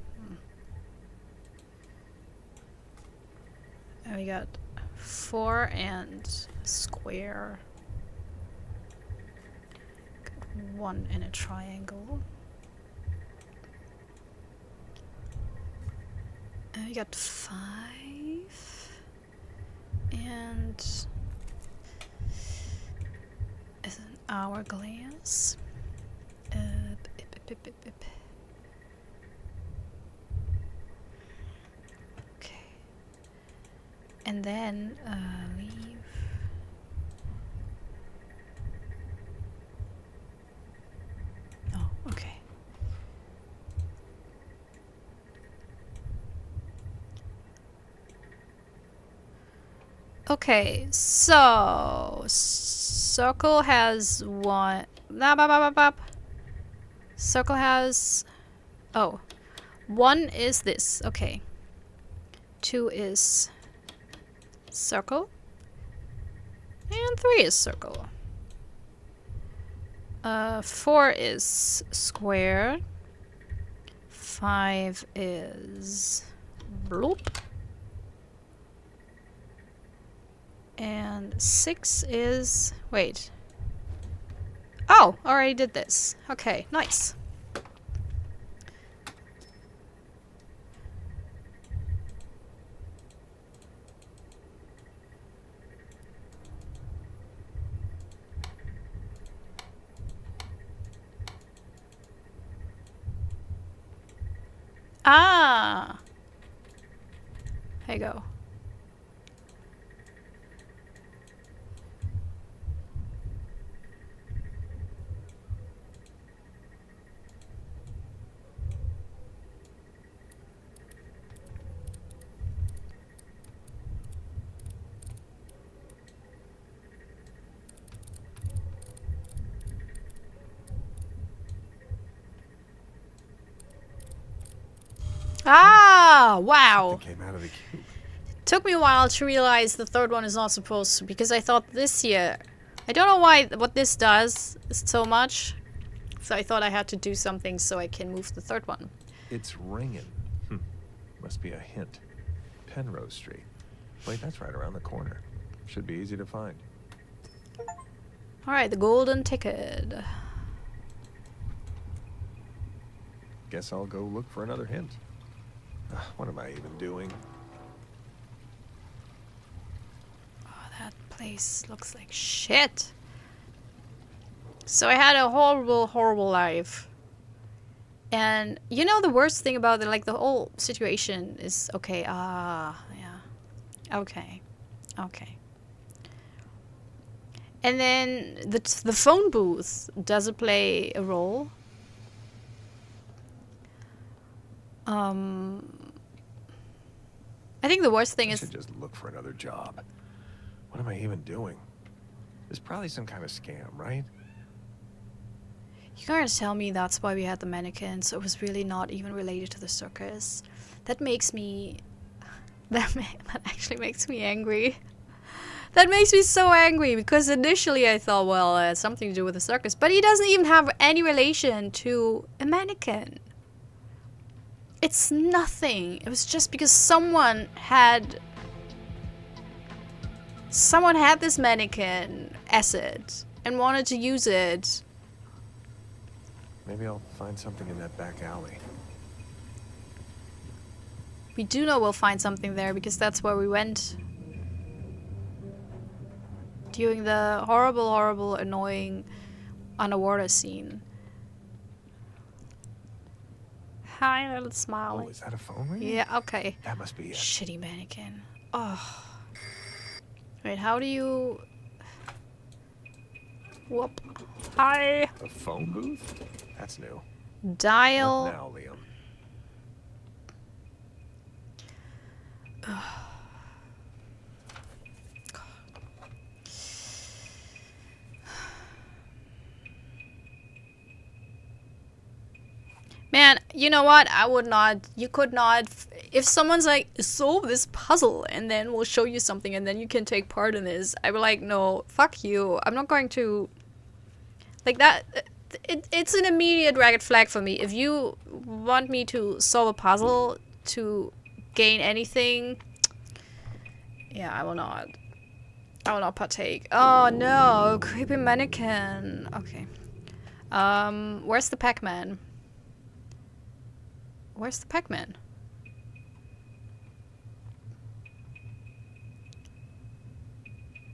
And we got 4 and a square. Got 1 and a triangle. And we got 5. And as an hourglass. Okay. And then leave. Oh, okay. Okay, so circle has 1. Circle has, oh, 1 is this. Okay. 2 is circle. And 3 is circle. 4 is square. 5 is bloop. And 6 is, wait. Oh, already did this. Okay, nice. Ah! There you go. Ah! Wow! Something came out of the cube. Took me a while to realize the third one is not supposed to, because I thought this here, I don't know why what this does so much, so I thought I had to do something so I can move the third one. It's ringing. Must be a hint. Penrose Street. Wait, that's right around the corner. Should be easy to find. Alright, the golden ticket. Guess I'll go look for another hint. What am I even doing? Oh, that place looks like shit. So I had a horrible, horrible life. And you know the worst thing about it, like the whole situation is okay. Yeah. Okay. And then the phone booth, does it play a role? I think the worst thing I is should just look for another job. What am I even doing? There's probably some kind of scam, right? you gotta tell me that's why we had the mannequin, so it was really not even related to the circus. That makes me that actually makes me angry. That makes me so angry, because initially I thought, well, it has something to do with the circus, but he doesn't even have any relation to a mannequin. It's nothing. It was just because someone had this mannequin asset and wanted to use it. Maybe I'll find something in that back alley. We do know we'll find something there, because that's where we went during the horrible, horrible, annoying underwater scene. Hi, little Oh, smiley. is that a phone ringing? Yeah, okay. That must be it. Shitty mannequin. Oh. Wait, how do you... Whoop. Hi. A phone booth? That's new. Dial. What now, Liam? Man, you know what? I would not. You could not. If someone's like, solve this puzzle and then we'll show you something and then you can take part in this, I'd be like, no, fuck you. I'm not going to. Like that. It's an immediate red flag for me. If you want me to solve a puzzle to gain anything, yeah, I will not. I will not partake. Oh no, creepy mannequin. Okay. Where's the Pac-Man? Where's the Pac-Man?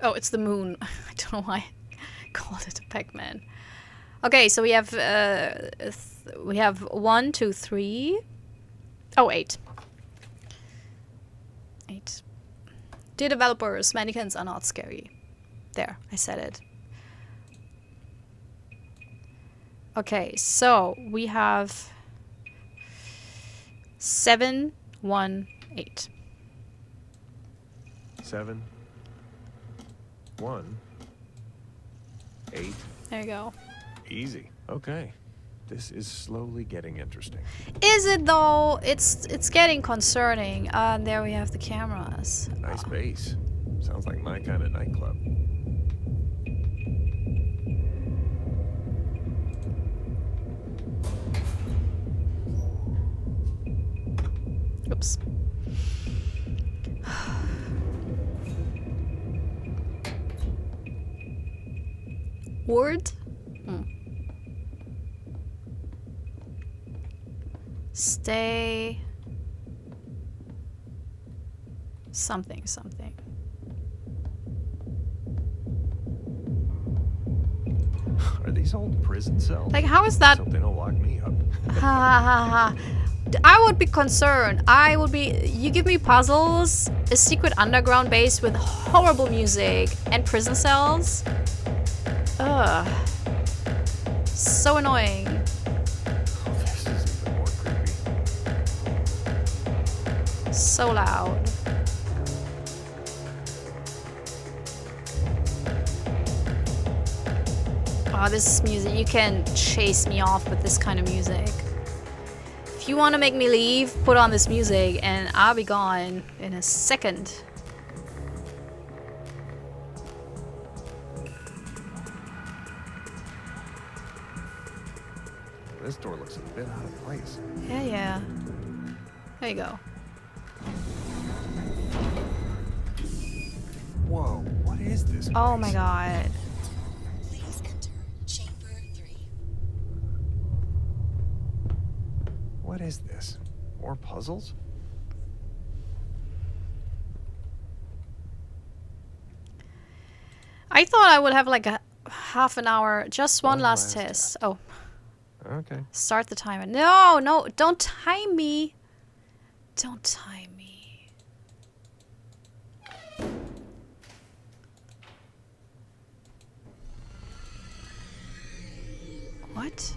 Oh, it's the moon. I don't know why I called it a Pac-Man. Okay, so we have 1, 2, 3. Oh, 8. 8. Dear developers, mannequins are not scary. There, I said it. Okay, so we have 7, 1, 8. 7, 1, 8. There you go. Easy. Okay. This is slowly getting interesting. Is it though? It's getting concerning. And there we have the cameras. Nice base. Sounds like my kind of nightclub. Oops. Word? Stay. Something. Are these old prison cells? Like, how is that? Something will lock me up. Ha ha ha. I would be concerned. I would be. You give me puzzles, a secret underground base with horrible music, and prison cells. Ugh. So annoying. Oh, this is even more creepy. So loud. Oh, this is music. You can chase me off with this kind of music. If you want to make me leave, put on this music and I'll be gone in a second. This door looks a bit out of place. Yeah. There you go. Whoa, what is this place? Oh my god. Please enter chamber 3. What is this? More puzzles? I thought I would have like a half an hour, just one One last last test. Oh, Okay. start the timer. No, don't time me. Don't time me. What?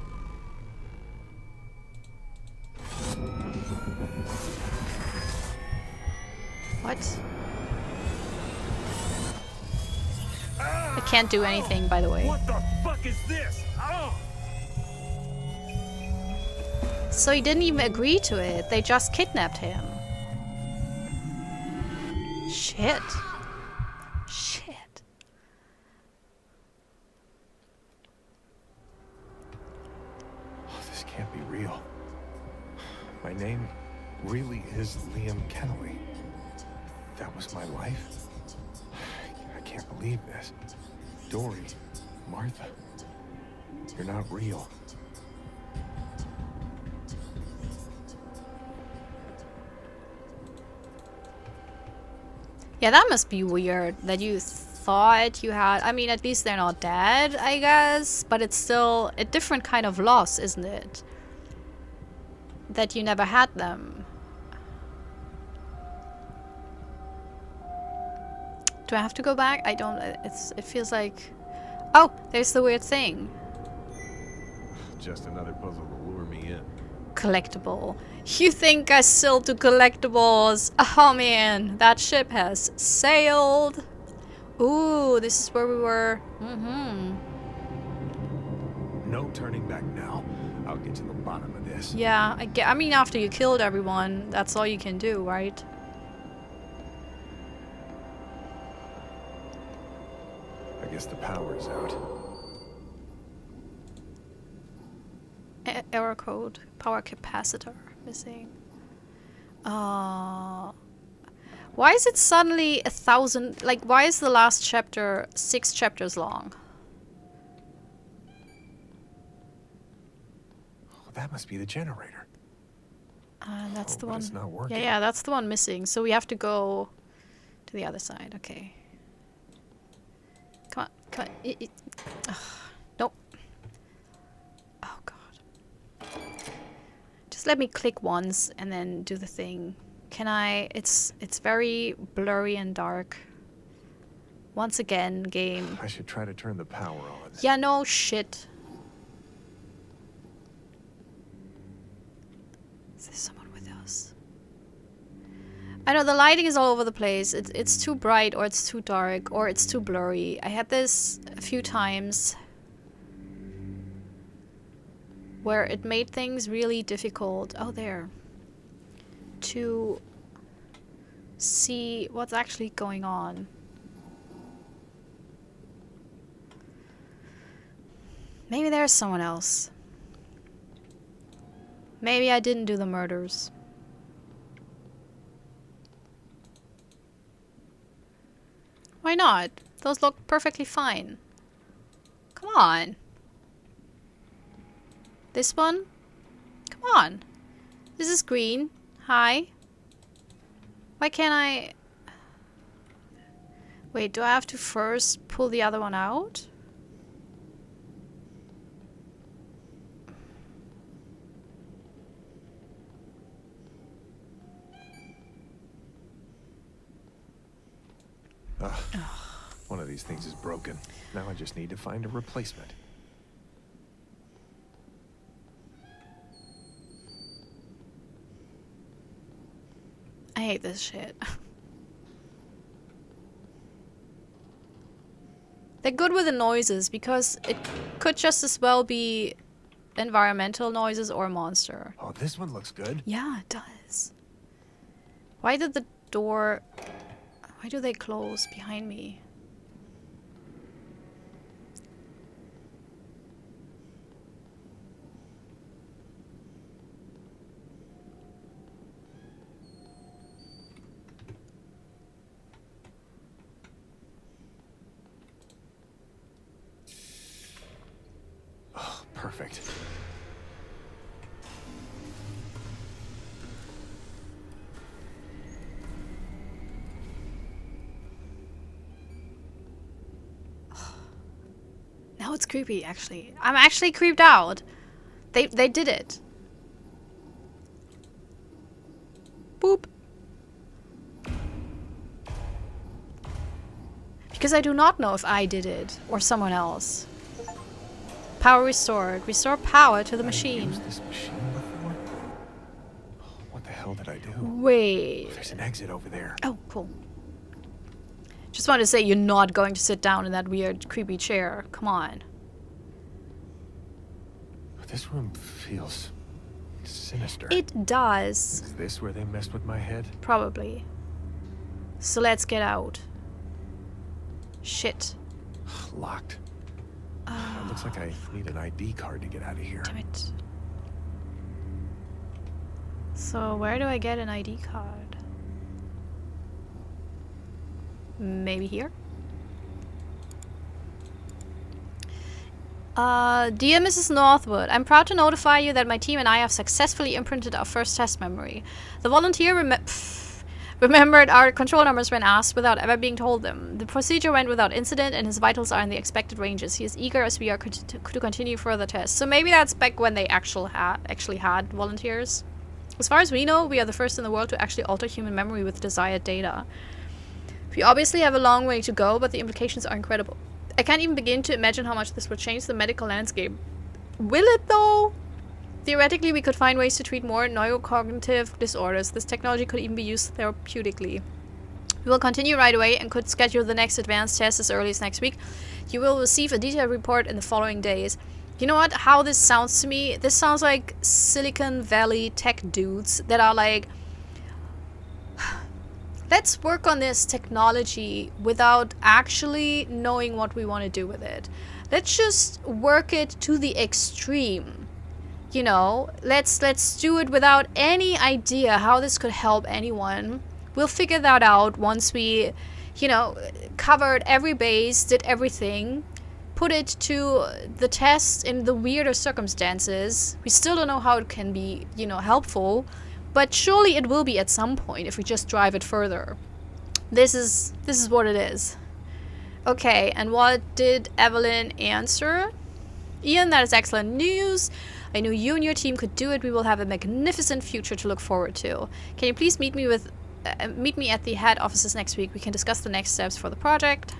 What? I can't do anything, by the way. What the fuck is this? Oh! So he didn't even agree to it. They just kidnapped him. Shit. Shit. Oh, this can't be real. My name really is Liam Kennelly. That was my life? I can't believe this. Dory, Martha, you're not real. Yeah, that must be weird that you thought you had. I mean, at least they're not dead, I guess. But it's still a different kind of loss, isn't it? that you never had them. Do I have to go back? I don't. It feels like. Oh, there's the weird thing. Just another puzzle to lure me in. Collectible. You think I still do collectibles? Oh man, that ship has sailed. Ooh, this is where we were. No turning back now. I'll get to the bottom of this. Yeah, I mean, after you killed everyone, that's all you can do, right? I guess the power's out. Error code. Power capacitor missing. Why is it suddenly 1,000? Like, why is the last chapter 6 chapters long? Oh, that must be the generator. That's the but one. it's not working. Yeah, that's the one missing. So we have to go to the other side. Okay. Come on, come on. Ugh. Nope. Oh god. Just let me click once and then do the thing. Can I? It's very blurry and dark. Once again, game. I should try to turn the power on. Yeah, no shit. Is there someone with us? I know the lighting is all over the place. It's too bright, or it's too dark, or it's too blurry. I had this a few times where it made things really difficult. Oh, there. To see what's actually going on. Maybe there's someone else. Maybe I didn't do the murders. Why not? Those look perfectly fine. Come on. This one? Come on. This is green. Hi. Why can't I... Wait, do I have to first pull the other one out? One of these things is broken. Now I just need to find a replacement. I hate this shit. They're good with the noises because it could just as well be environmental noises or a monster. Oh, this one looks good. Yeah, it does. Why did the door... Why do they close behind me? Oh, perfect. Now it's creepy, actually. I'm actually creeped out. They did it. Boop. Because I do not know if I did it or someone else. Power restored. Restore power to the machine. Used this machine before? Oh, what the hell did I do? Wait. There's an exit over there. Oh, cool. Just wanted to say you're not going to sit down in that weird, creepy chair. Come on. This room feels sinister. It does. Is this where they messed with my head? Probably. So let's get out. Shit. Locked. It looks like I need an ID card to get out of here. Damn it. So where do I get an ID card? Maybe here? Dear Mrs. Northwood, I'm proud to notify you that my team and I have successfully imprinted our first test memory. The volunteer remembered our control numbers when asked without ever being told them. The procedure went without incident and his vitals are in the expected ranges. He is eager as we are to continue further tests. So maybe that's back when they actually had volunteers. As far as we know, we are the first in the world to actually alter human memory with desired data. We obviously have a long way to go, but the implications are incredible. I can't even begin to imagine how much this will change the medical landscape. Will it though? Theoretically, we could find ways to treat more neurocognitive disorders. This technology could even be used therapeutically. We will continue right away and could schedule the next advanced test as early as next week. You will receive a detailed report in the following days. You know what? How this sounds to me? This sounds like Silicon Valley tech dudes that are like, let's work on this technology without actually knowing what we want to do with it. Let's just work it to the extreme. You know, let's do it without any idea how this could help anyone. We'll figure that out once we, you know, covered every base, did everything, put it to the test in the weirder circumstances. We still don't know how it can be, you know, helpful, but surely it will be at some point if we just drive it further. This is what it is. Okay, and what did Evelyn answer? Ian, that is excellent news. I knew you and your team could do it. We will have a magnificent future to look forward to. Can you please meet me at the head offices next week? We can discuss the next steps for the project.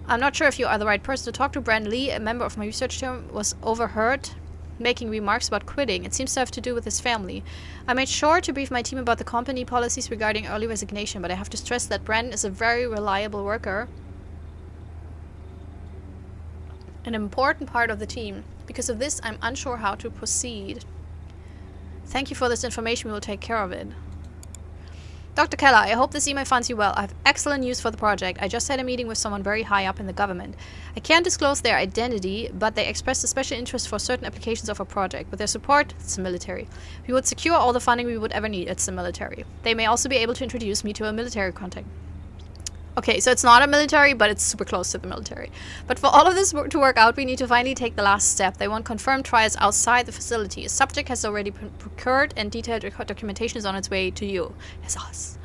I'm not sure if you are the right person to talk to. Brandon Lee, a member of my research team, was overheard making remarks about quitting. It seems to have to do with his family. I made sure to brief my team about the company policies regarding early resignation, but I have to stress that Brandon is a very reliable worker. An important part of the team. Because of this, I'm unsure how to proceed. Thank you for this information. We will take care of it. Dr. Keller, I hope this email finds you well. I have excellent news for the project. I just had a meeting with someone very high up in the government. I can't disclose their identity, but they expressed a special interest for certain applications of our project. With their support, it's the military. We would secure all the funding we would ever need. It's the military. They may also be able to introduce me to a military contact. Okay, so it's not a military, but it's super close to the military. But for all of this to work out, we need to finally take the last step. They want confirmed trials outside the facility. A subject has already been procured and detailed documentation is on its way to you. It's us.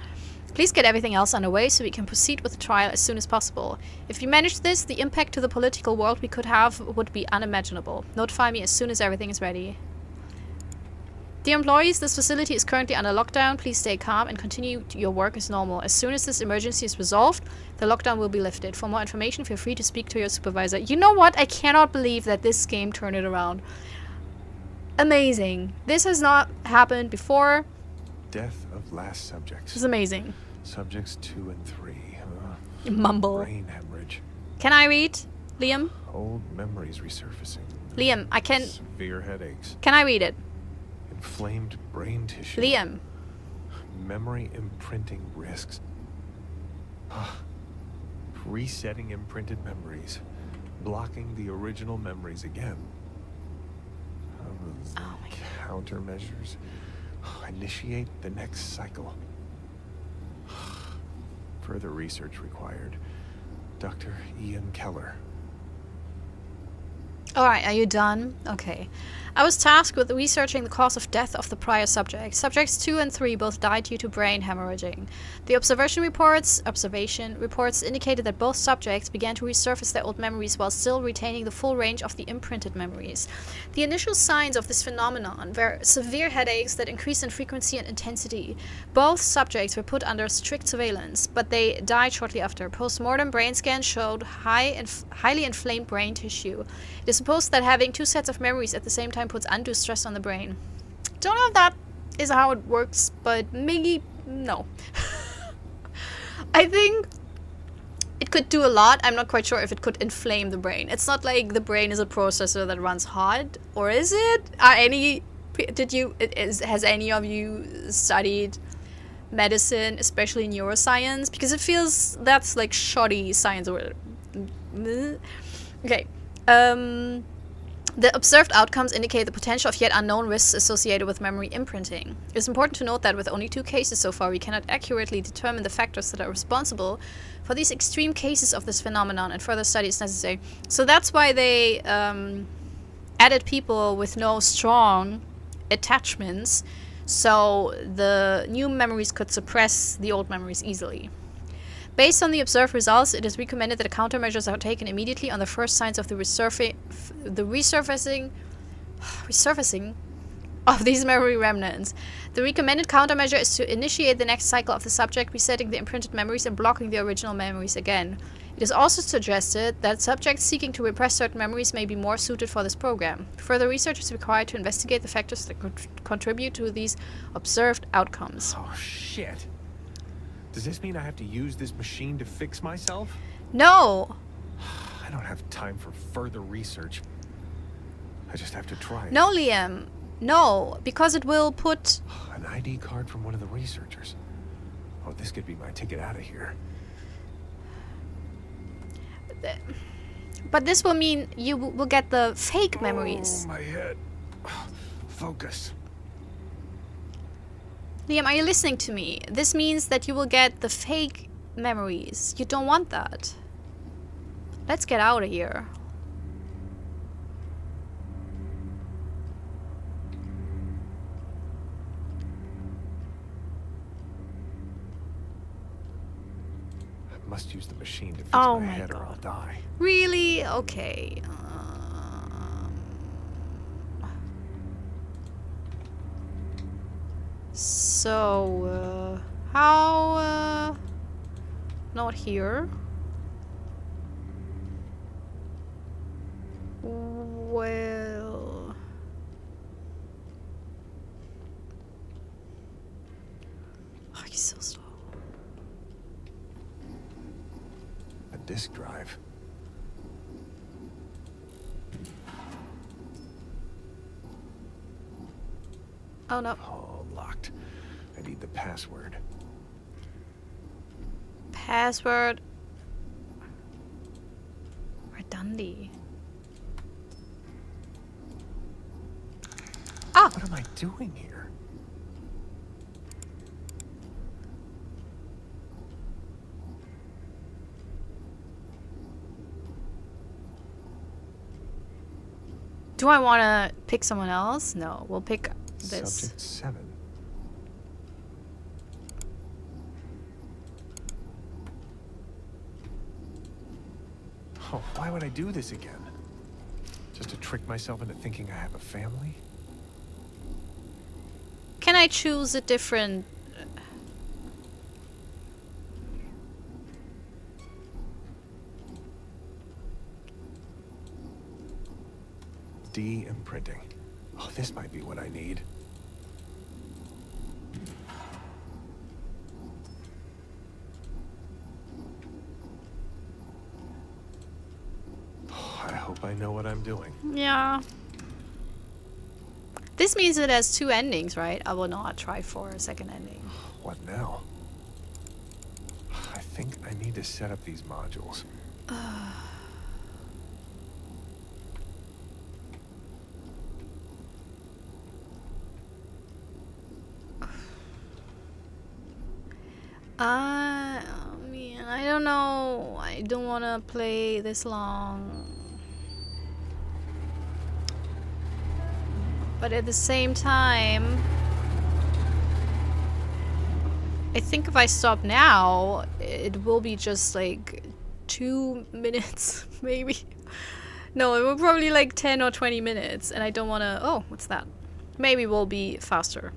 Please get everything else underway so we can proceed with the trial as soon as possible. If we manage this, the impact to the political world we could have would be unimaginable. Notify me as soon as everything is ready. Dear employees, this facility is currently under lockdown. Please stay calm and continue your work as normal. As soon as this emergency is resolved, the lockdown will be lifted. For more information, feel free to speak to your supervisor. You know what? I cannot believe that this game turned it around. Amazing. This has not happened before. Death of last subjects. It's amazing. Subjects 2 and 3. Mumble. Brain hemorrhage. Can I read, Liam? Old memories resurfacing. Liam, I can... Severe headaches. Can I read it? Inflamed brain tissue. Liam. Memory imprinting risks. Resetting imprinted memories. Blocking the original memories again. Oh my God. Countermeasures. Initiate the next cycle. Further research required. Dr. Ian Keller. Alright, are you done? Okay. I was tasked with researching the cause of death of the prior subjects. Subjects 2 and 3 both died due to brain hemorrhaging. The observation reports indicated that both subjects began to resurface their old memories while still retaining the full range of the imprinted memories. The initial signs of this phenomenon were severe headaches that increased in frequency and intensity. Both subjects were put under strict surveillance, but they died shortly after. Post-mortem brain scans showed highly inflamed brain tissue. It is supposed that having two sets of memories at the same time puts undue stress on the brain. Don't know if that is how it works, but maybe no. I think it could do a lot. I'm not quite sure if it could inflame the brain. It's not like the brain is a processor that runs hot, or is it? Has any of you studied medicine, especially neuroscience? Because it feels that's like shoddy science or okay. The observed outcomes indicate the potential of yet unknown risks associated with memory imprinting. It is important to note that with only 2 cases so far, we cannot accurately determine the factors that are responsible for these extreme cases of this phenomenon, and further study is necessary. So that's why they added people with no strong attachments, so the new memories could suppress the old memories easily. Based on the observed results, it is recommended that countermeasures are taken immediately on the first signs of the resurfacing of these memory remnants. The recommended countermeasure is to initiate the next cycle of the subject, resetting the imprinted memories and blocking the original memories again. It is also suggested that subjects seeking to repress certain memories may be more suited for this program. Further research is required to investigate the factors that could contribute to these observed outcomes. Oh, shit. Does this mean I have to use this machine to fix myself? No! I don't have time for further research. I just have to try it. No, Liam. No, because it will put... An ID card from one of the researchers. Oh, this could be my ticket out of here. But this will mean you will get the fake memories. Oh, my head. Focus. Liam, are you listening to me? This means that you will get the fake memories. You don't want that. Let's get out of here. I must use the machine to fix Oh my my head or I'll God. die. Really? Okay. So, how, not here. Well... Oh, he's so slow. A disk drive. Oh no. Oh, locked. I need the password. Password. Redundant. Ah! What am I doing here? Do I want to pick someone else? No, we'll pick this. Subject 7. Oh, why would I do this again? Just to trick myself into thinking I have a family? Can I choose a different... De-imprinting. Oh, this might be what I need. Oh, I hope I know what I'm doing. Yeah. This means it has 2 endings, right? I will not try for a second ending. What now? I think I need to set up these modules. Man, I don't know. I don't want to play this long. But at the same time, I think if I stop now, it will be just like 2 minutes, maybe. No, it will probably like 10 or 20 minutes, and I don't want to... Oh, what's that? Maybe we'll be faster.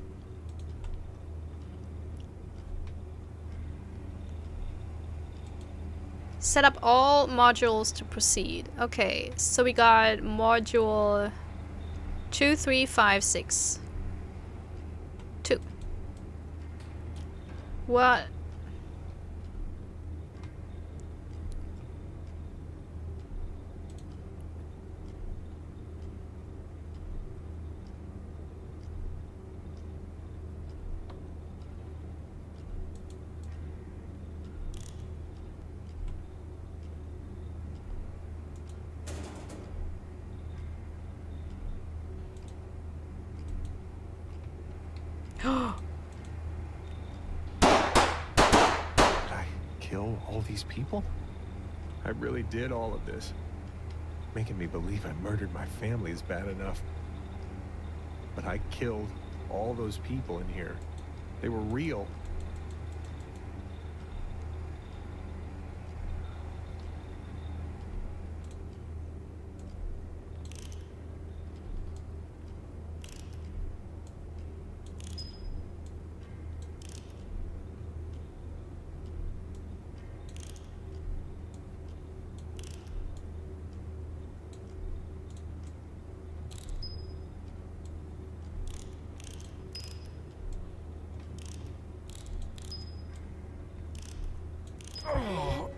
Set up all modules to proceed. Okay, so we got module 2, 3, 5, 6. 2. What? Did I kill all these people? I really did all of this. Making me believe I murdered my family is bad enough. But I killed all those people in here. They were real.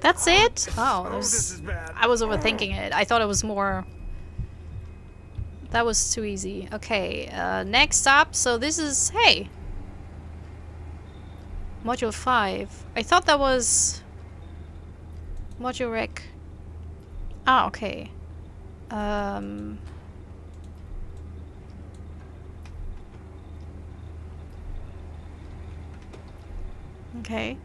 That's it? Oh, this is bad. I was overthinking it. I thought it was more... That was too easy. Okay, next up. So this is... Hey! Module 5. I thought that was... Module Rec. Ah, okay. Okay.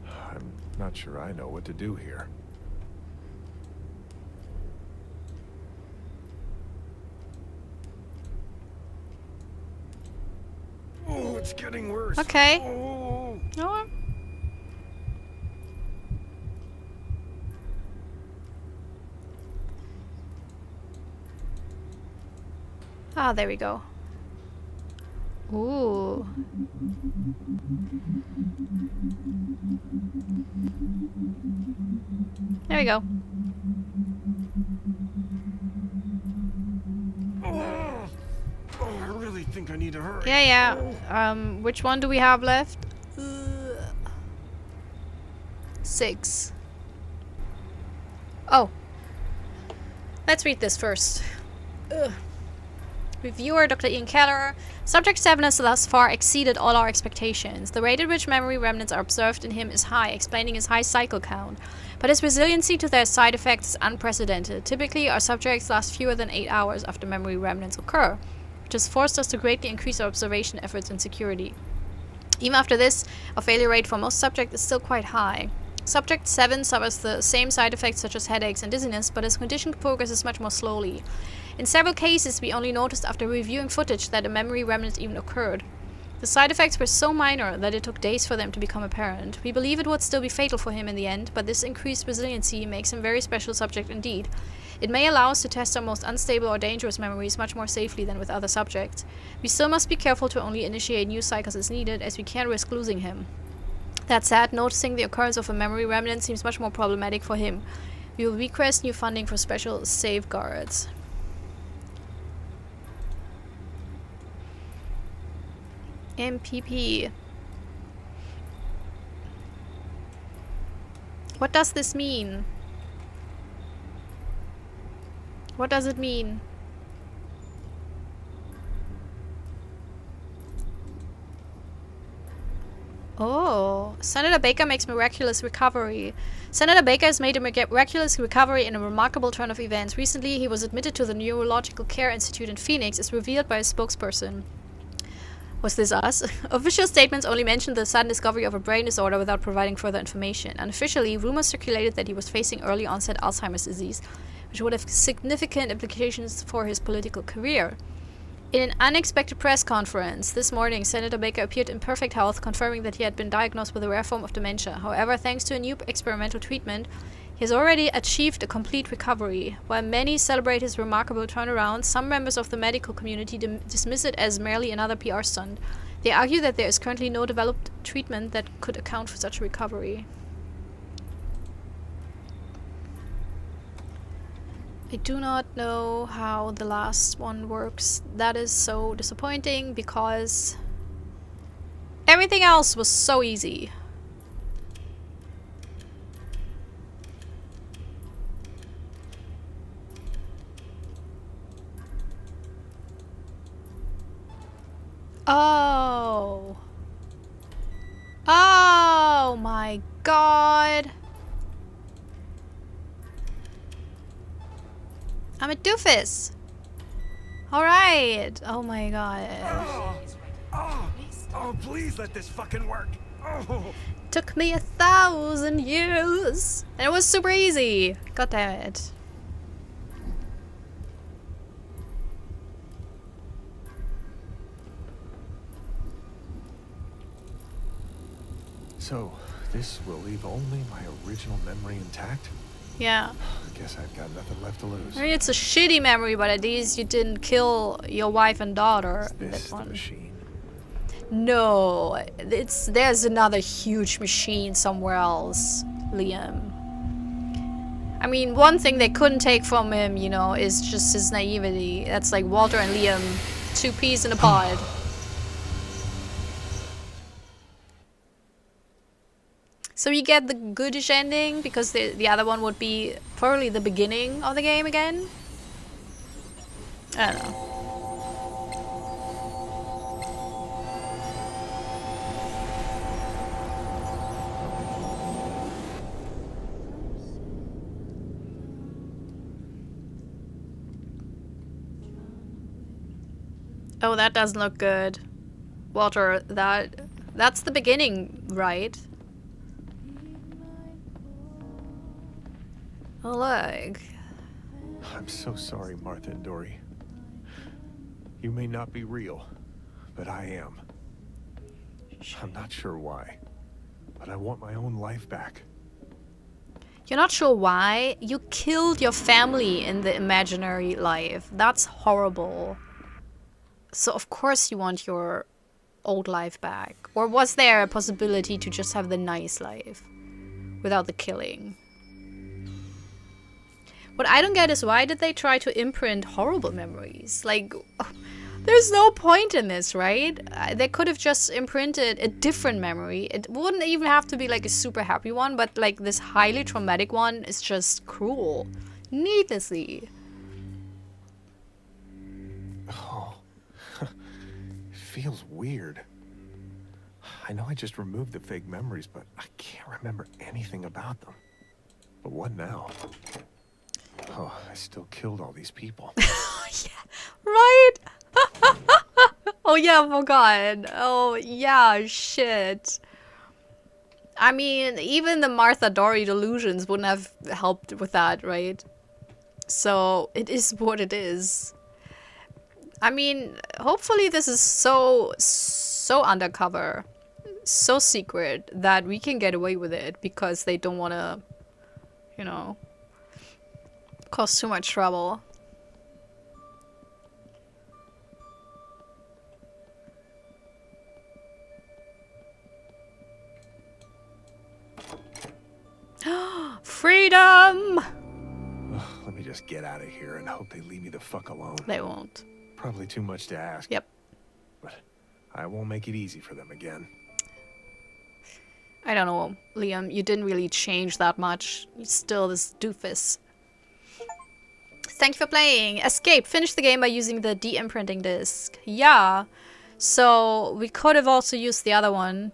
I'm not sure I know what to do here. Oh, it's getting worse. Okay. Oh. Oh. Ah, there we go. Ooh. There we go. Oh, I really think I need to hurry. Yeah, yeah. Which one do we have left? 6. Oh. Let's read this first. Ugh. Reviewer Dr. Ian Keller. Subject 7 has thus far exceeded all our expectations. The rate at which memory remnants are observed in him is high, explaining his high cycle count. But his resiliency to their side effects is unprecedented. Typically, our subjects last fewer than 8 hours after memory remnants occur, which has forced us to greatly increase our observation efforts and security. Even after this, our failure rate for most subjects is still quite high. Subject 7 suffers the same side effects such as headaches and dizziness, but his condition progresses much more slowly. In several cases, we only noticed after reviewing footage that a memory remnant even occurred. The side effects were so minor that it took days for them to become apparent. We believe it would still be fatal for him in the end, but this increased resiliency makes him a very special subject indeed. It may allow us to test our most unstable or dangerous memories much more safely than with other subjects. We still must be careful to only initiate new cycles as needed, as we can risk losing him. That said, noticing the occurrence of a memory remnant seems much more problematic for him. We will request new funding for special safeguards. MPP. What does this mean? What does it mean? Oh, Senator Baker makes miraculous recovery. Senator Baker has made a miraculous recovery in a remarkable turn of events. Recently, he was admitted to the Neurological Care Institute in Phoenix, as revealed by a spokesperson. Was this us? Official statements only mentioned the sudden discovery of a brain disorder without providing further information. Unofficially, rumors circulated that he was facing early onset Alzheimer's disease, which would have significant implications for his political career. In an unexpected press conference this morning, Senator Baker appeared in perfect health, confirming that he had been diagnosed with a rare form of dementia. However, thanks to a new experimental treatment, he has already achieved a complete recovery. While many celebrate his remarkable turnaround, some members of the medical community dismiss it as merely another PR stunt. They argue that there is currently no developed treatment that could account for such a recovery. I do not know how the last one works. That is so disappointing because everything else was so easy. Oh. Oh my god. I'm a doofus. Alright. Oh my god. Oh, please let this fucking work. Oh. Took me 1,000 years. And it was super easy. God damn it. So, this will leave only my original memory intact? Yeah. I guess I've got nothing left to lose. I mean, it's a shitty memory, but at least you didn't kill your wife and daughter. Is this That the one. machine? No, there's another huge machine somewhere else, Liam. I mean, one thing they couldn't take from him, you know, is just his naivety. That's like Walter and Liam, 2 peas in a pod. So you get the goodish ending because the other one would be probably the beginning of the game again. I don't know. Oh, that doesn't look good. Walter, that's the beginning, right? Oh, look. I'm so sorry, Martha and Dory. You may not be real, but I am. I'm not sure why, but I want my own life back. You're not sure why? You killed your family in the imaginary life. That's horrible. So of course you want your old life back. Or was there a possibility to just have the nice life without the killing? What I don't get is why did they try to imprint horrible memories? Like, there's no point in this, right? They could have just imprinted a different memory. It wouldn't even have to be like a super happy one, but like this highly traumatic one is just cruel. Needlessly. Oh, it feels weird. I know I just removed the fake memories, but I can't remember anything about them. But what now? Oh, I still killed all these people. Yeah, right? Oh yeah, I forgot. Oh yeah, shit. I mean, even the Martha Dory delusions wouldn't have helped with that, right? So it is what it is. I mean, hopefully this is so undercover, so secret that we can get away with it because they don't want to, you know, cause too much trouble. Freedom! Ugh, let me just get out of here and hope they leave me the fuck alone. They won't. Probably too much to ask. Yep. But I won't make it easy for them again. I don't know, Liam. You didn't really change that much. You're still this doofus. Thank you for playing. Escape. Finish the game by using the de-imprinting disc. Yeah. So we could have also used the other one.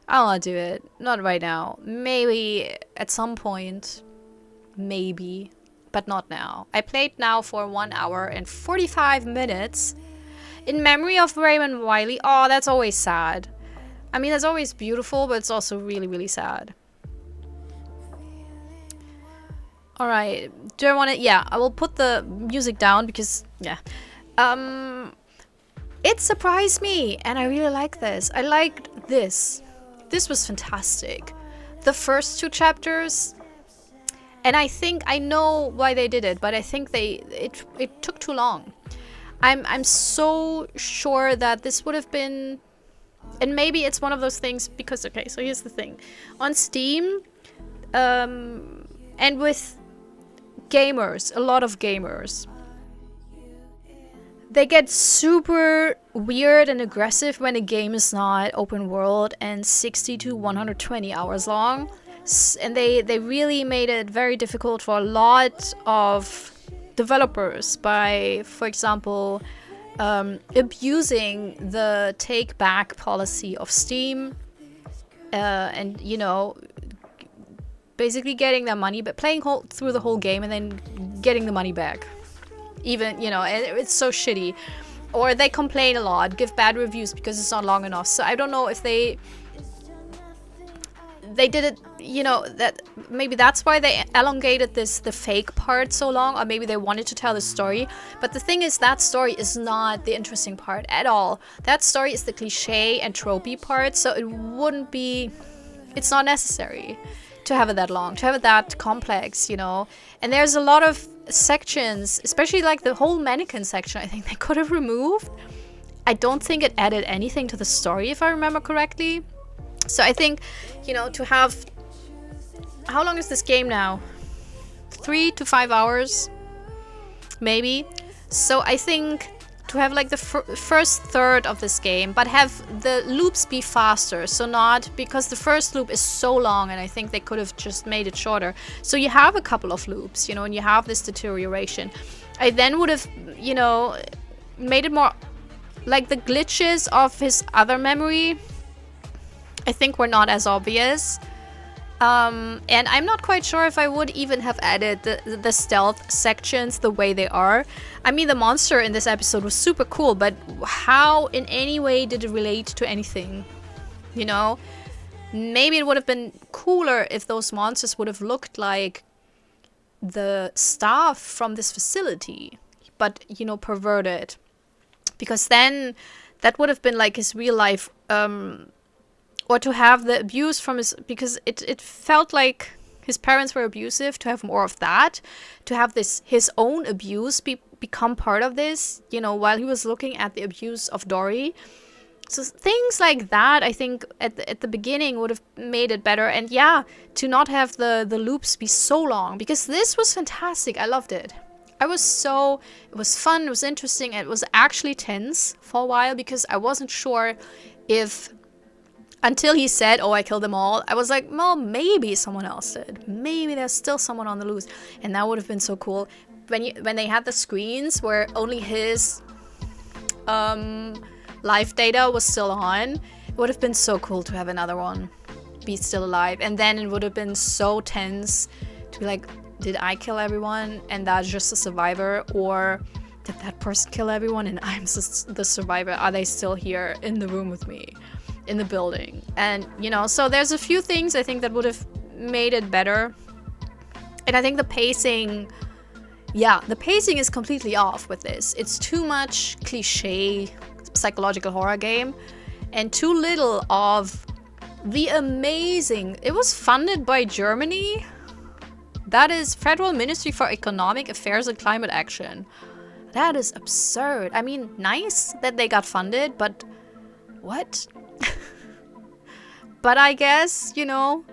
I don't want to do it. Not right now. Maybe at some point. Maybe. But not now. I played now for 1 hour and 45 minutes. In memory of Raymond Wiley. Oh, that's always sad. I mean, that's always beautiful, but it's also really, really sad. Alright. Do I want to... Yeah, I will put the music down because... Yeah. It surprised me, and I really like this. I liked this. This was fantastic. The first 2 chapters, and I think I know why they did it, but I think it took too long. I'm so sure that this would have been, and maybe it's one of those things because okay, so here's the thing, on Steam, and with gamers, a lot of gamers. They get super weird and aggressive when a game is not open world and 60 to 120 hours long. And they really made it very difficult for a lot of developers by, for example, abusing the take back policy of Steam. And, you know, basically getting their money, but playing through the whole game and then getting the money back. Even, you know, it's so shitty. Or they complain a lot, give bad reviews because it's not long enough. So I don't know if they did it, you know, that maybe that's why they elongated the fake part so long, or maybe they wanted to tell the story. But the thing is, that story is not the interesting part at all. That story is the cliche and tropey part, so it wouldn't be, it's not necessary to have it that long, to have it that complex, you know. And there's a lot of sections, especially like the whole mannequin section, I think they could have removed. I don't think it added anything to the story, if I remember correctly. So I think, you know, to have... How long is this game now? 3 to 5 hours? Maybe. So I think to have like the first third of this game, but have the loops be faster. So not because the first loop is so long, and I think they could have just made it shorter. So you have a couple of loops, you know, and you have this deterioration. I then would have, you know, made it more like the glitches of his other memory, I think, were not as obvious. And I'm not quite sure if I would even have added the stealth sections the way they are. I mean, the monster in this episode was super cool, but how in any way did it relate to anything? You know? Maybe it would have been cooler if those monsters would have looked like the staff from this facility, but, you know, perverted. Because then that would have been like his real life, or to have the abuse from his, because it felt like his parents were abusive, to have more of that, to have this, his own abuse become part of this, you know, while he was looking at the abuse of Dory. So things like that, I think, at the beginning would have made it better. And yeah, to not have the loops be so long, because this was fantastic. I loved it. It was fun, it was interesting, and it was actually tense for a while, because I wasn't sure if, until he said, oh, I killed them all, I was like, well, maybe someone else did. Maybe there's still someone on the loose. And that would have been so cool. When they had the screens where only his life data was still on, it would have been so cool to have another one be still alive. And then it would have been so tense to be like, did I kill everyone and that's just a survivor? Or did that person kill everyone and I'm the survivor? Are they still here in the room with me? In the building? And, you know, so there's a few things I think that would have made it better. And I think the pacing, yeah, the pacing is completely off with this. It's too much cliche psychological horror game and too little of the amazing, it was funded by Germany. That is Federal Ministry for Economic Affairs and Climate Action. That is absurd. I mean, nice that they got funded, but what? But I guess, you know,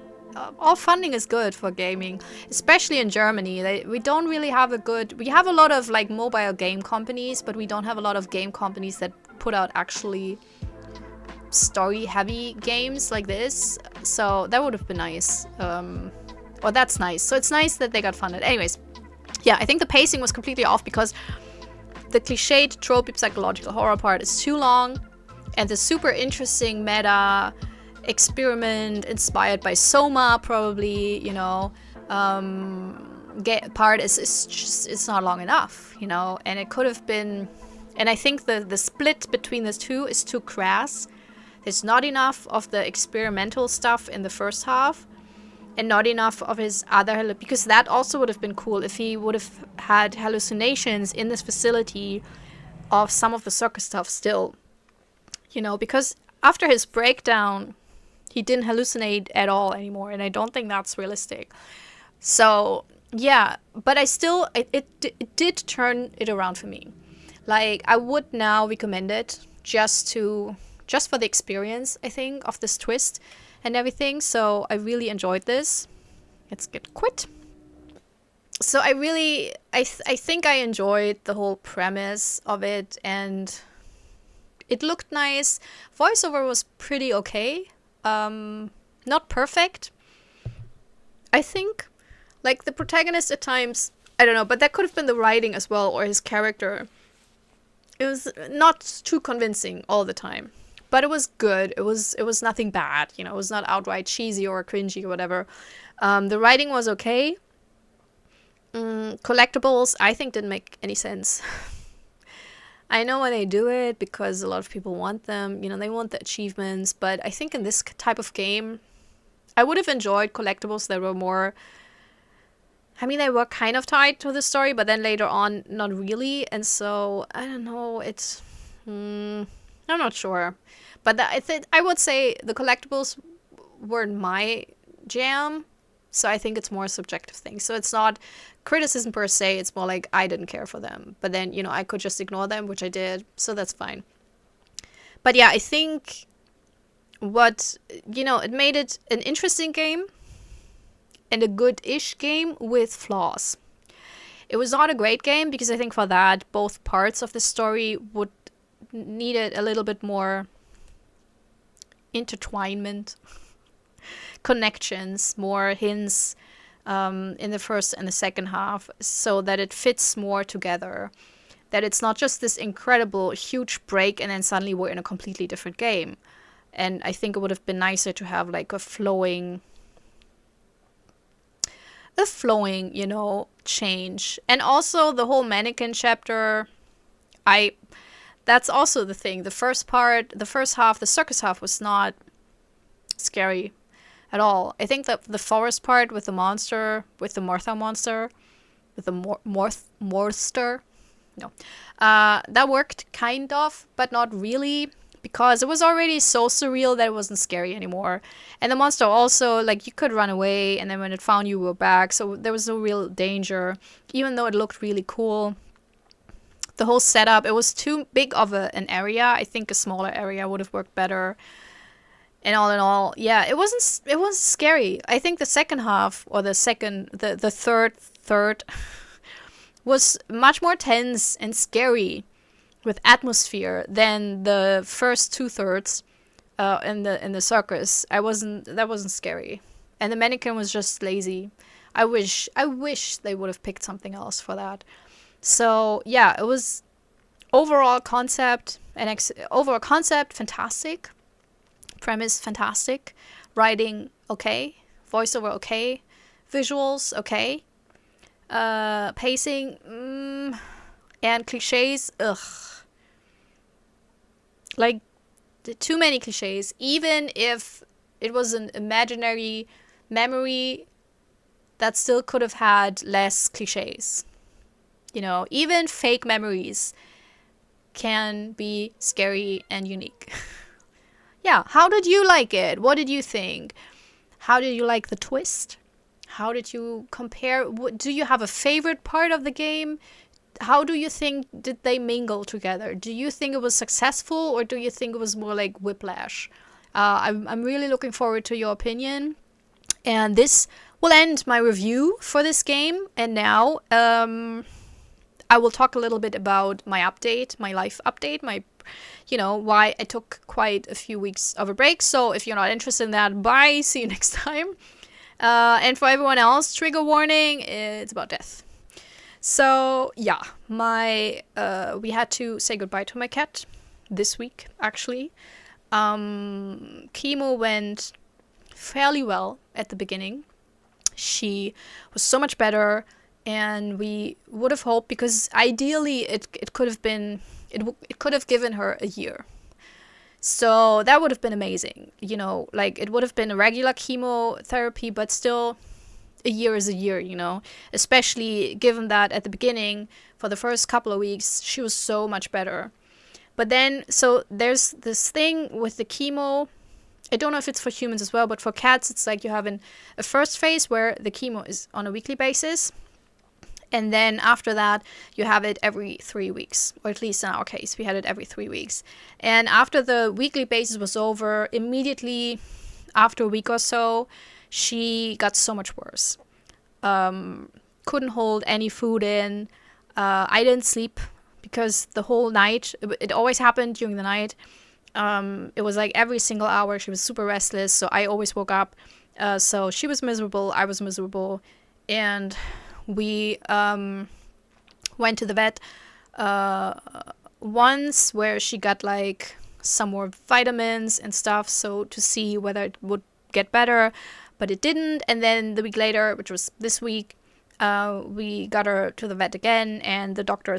all funding is good for gaming, especially in Germany. We don't really have we have a lot of like mobile game companies, but we don't have a lot of game companies that put out actually story heavy games like this. So that would have been nice. Or that's nice. So it's nice that they got funded. Anyways, yeah, I think the pacing was completely off because the cliched tropey psychological horror part is too long. And the super interesting meta experiment inspired by Soma, probably, you know, part is just, it's not long enough, you know, and it could have been, and I think the split between the two is too crass. There's not enough of the experimental stuff in the first half, and not enough of his other, because that also would have been cool if he would have had hallucinations in this facility of some of the circus stuff still. You know, because after his breakdown, he didn't hallucinate at all anymore, and I don't think that's realistic. So, yeah, but I still, it did turn it around for me. Like, I would now recommend it just for the experience, I think, of this twist and everything. So I really enjoyed this. Let's get quit. So I think I enjoyed the whole premise of it, and it looked nice. Voiceover was pretty okay. Not perfect. I think, like, the protagonist at times, I don't know, but that could have been the writing as well, or his character. It was not too convincing all the time, but it was good. It was nothing bad, you know. It was not outright cheesy or cringy or whatever. The writing was okay. Collectibles, I think, didn't make any sense. I know why they do it, because a lot of people want them, you know, they want the achievements, but I think in this type of game, I would have enjoyed collectibles that were more, I mean, they were kind of tied to the story, but then later on, not really, and so, I don't know, I'm not sure, but I would say the collectibles weren't my jam, so I think it's more a subjective thing. So it's not criticism per se, it's more like I didn't care for them. But then, you know, I could just ignore them, which I did, so that's fine. But yeah, I think it made it an interesting game and a good-ish game with flaws. It was not a great game because I think for that, both parts of the story would needed a little bit more intertwinement, connections, more hints in the first and the second half, so that it fits more together. That it's not just this incredible, huge break and then suddenly we're in a completely different game. And I think it would have been nicer to have like a flowing, you know, change. And also the whole mannequin chapter, that's also the thing. The first half, the circus half was not scary at all. I think that the forest part with the monster, with the Martha monster, with the Morster, no, that worked kind of, but not really, because it was already so surreal that it wasn't scary anymore. And the monster also, like, you could run away, and then when it found you, were back, so there was no real danger, even though it looked really cool. The whole setup, it was too big of an area. I think a smaller area would have worked better. And all in all, yeah, it wasn't scary. I think the second half, or the third was much more tense and scary with atmosphere than the first 2/3 in the circus. That wasn't scary. And the mannequin was just lazy. I wish they would have picked something else for that. So yeah, it was overall concept fantastic, premise fantastic, writing okay, voiceover okay, visuals okay, pacing and cliches, ugh, like too many cliches. Even if it was an imaginary memory, that still could have had less cliches. You know, even fake memories can be scary and unique. Yeah, how did you like it? What did you think? How did you like the twist? How did you compare? Do you have a favorite part of the game? How do you think did they mingle together? Do you think it was successful, or do you think it was more like whiplash? I'm really looking forward to your opinion. And this will end my review for this game. And now I will talk a little bit about my update, my life update, why I took quite a few weeks of a break. So if you're not interested in that, bye, see you next time. And for everyone else, trigger warning, it's about death. So yeah, we had to say goodbye to my cat this week, actually. Chemo went fairly well at the beginning. She was so much better, and we would have hoped, because ideally it could have given her a year. So that would have been amazing. You know, like it would have been a regular chemotherapy, but still a year is a year, you know, especially given that at the beginning, for the first couple of weeks, she was so much better. But then, so there's this thing with the chemo. I don't know if it's for humans as well, but for cats, it's like you have a first phase where the chemo is on a weekly basis. And then after that, you have it every 3 weeks, or at least in our case, we had it every 3 weeks. And after the weekly basis was over, immediately after a week or so, she got so much worse. Couldn't hold any food in. I didn't sleep because the whole night, it always happened during the night. It was like every single hour she was super restless, so I always woke up. So she was miserable, I was miserable, and we went to the vet once, where she got like some more vitamins and stuff, so to see whether it would get better, but it didn't. And then the week later, which was this week, we got her to the vet again, and the doctor,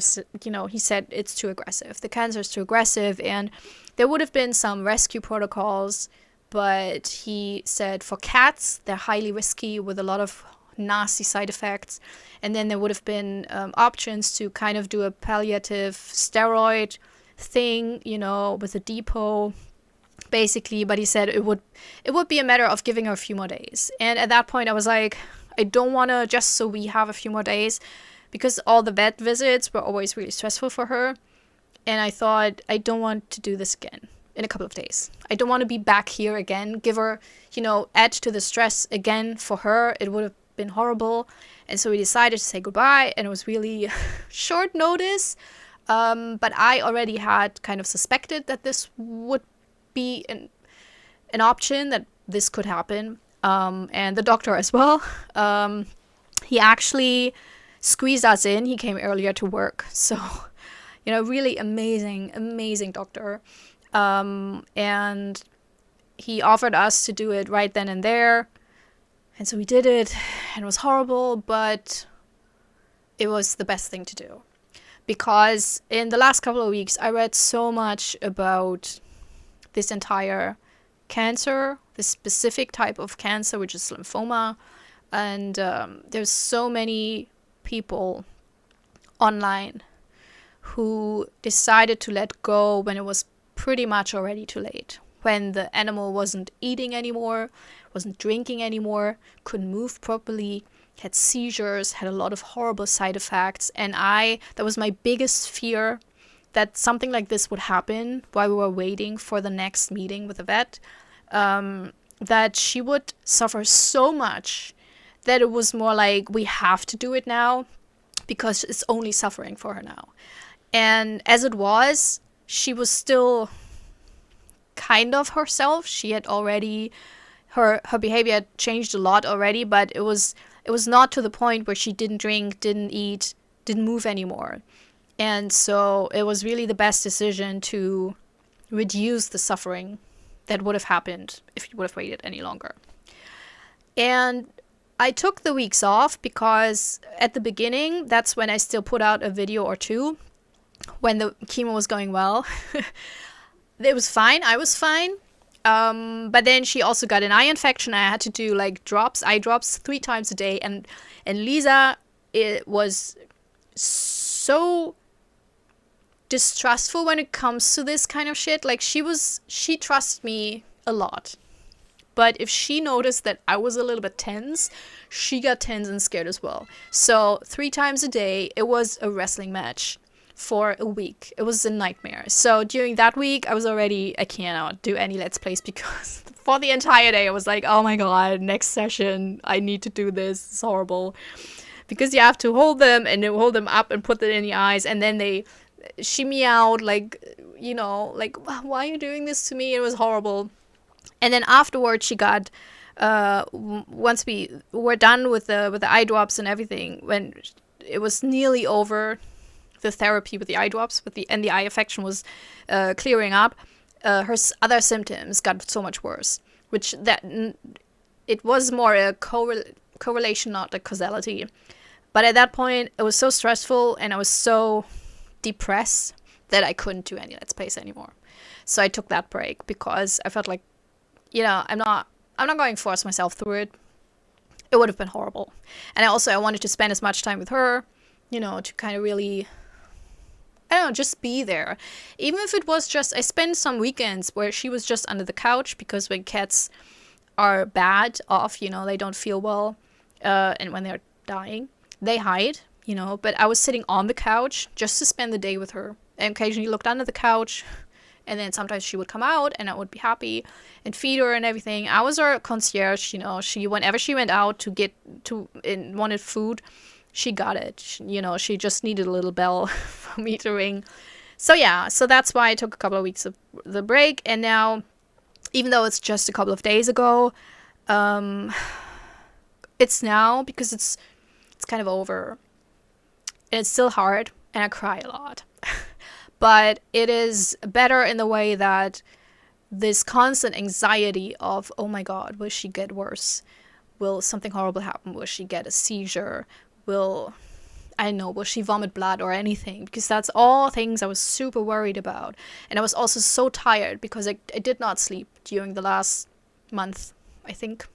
he said it's too aggressive. The cancer is too aggressive, and there would have been some rescue protocols, but he said for cats, they're highly risky with a lot of nasty side effects. And then there would have been options to kind of do a palliative steroid thing, with a depot, basically. But he said it would be a matter of giving her a few more days. And at that point, I was like, I don't want to, just so we have a few more days, because all the vet visits were always really stressful for her. And I thought, I don't want to do this again in a couple of days. I don't want to be back here again, give her, add to the stress again for her. It would have been horrible. And so we decided to say goodbye, and it was really short notice. But I already had kind of suspected that this would be an option, that this could happen. And the doctor as well. He actually squeezed us in. He came earlier to work. So, really amazing doctor. And he offered us to do it right then and there. And so we did it, and it was horrible, but it was the best thing to do. Because in the last couple of weeks, I read so much about this entire cancer, this specific type of cancer, which is lymphoma. And there's so many people online who decided to let go when it was pretty much already too late. When the animal wasn't eating anymore, wasn't drinking anymore, couldn't move properly, had seizures, had a lot of horrible side effects. And that was my biggest fear, that something like this would happen while we were waiting for the next meeting with the vet, that she would suffer so much that it was more like, we have to do it now because it's only suffering for her now. And as it was, she was still kind of herself. She had already, her behavior had changed a lot already, but it was not to the point where she didn't drink, didn't eat, didn't move anymore. And so it was really the best decision to reduce the suffering that would have happened if you would have waited any longer. And I took the weeks off because at the beginning, that's when I still put out a video or two, when the chemo was going well. It was fine. I was fine. But then she also got an eye infection. I had to do eye drops 3 times a day. And Lisa, it was so distrustful when it comes to this kind of shit. Like, she trusts me a lot. But if she noticed that I was a little bit tense, she got tense and scared as well. So 3 times a day, it was a wrestling match for a week. It was a nightmare. So during that week, I cannot do any Let's Plays because for the entire day, I was like, oh my god, next session, I need to do this. It's horrible. Because you have to hold them and hold them up and put it in the eyes, and then she meowed like, why are you doing this to me? It was horrible. And then afterwards, she got, once we were done with the eye drops and everything, when it was nearly over, the therapy with the eye drops, and the eye infection was clearing up, her other symptoms got so much worse. It was more a correlation, not a causality. But at that point, it was so stressful and I was so depressed that I couldn't do any Let's Plays anymore. So I took that break because I felt like, I'm not going to force myself through it. It would have been horrible. And I wanted to spend as much time with her, to kind of really, just be there. Even if it was just, I spent some weekends where she was just under the couch, because when cats are bad off, they don't feel well, and when they're dying, they hide, but I was sitting on the couch just to spend the day with her, and occasionally looked under the couch. And then sometimes she would come out and I would be happy and feed her and everything. I was her concierge, whenever she went out and wanted food, she got it. She just needed a little bell for me to ring. So that's why I took a couple of weeks of the break. And now, even though it's just a couple of days ago, it's now, because it's kind of over. And it's still hard and I cry a lot. But it is better in the way that this constant anxiety of, oh my god, will she get worse? Will something horrible happen? Will she get a seizure? Will she vomit blood or anything? Because that's all things I was super worried about. And I was also so tired because I did not sleep during the last month, I think.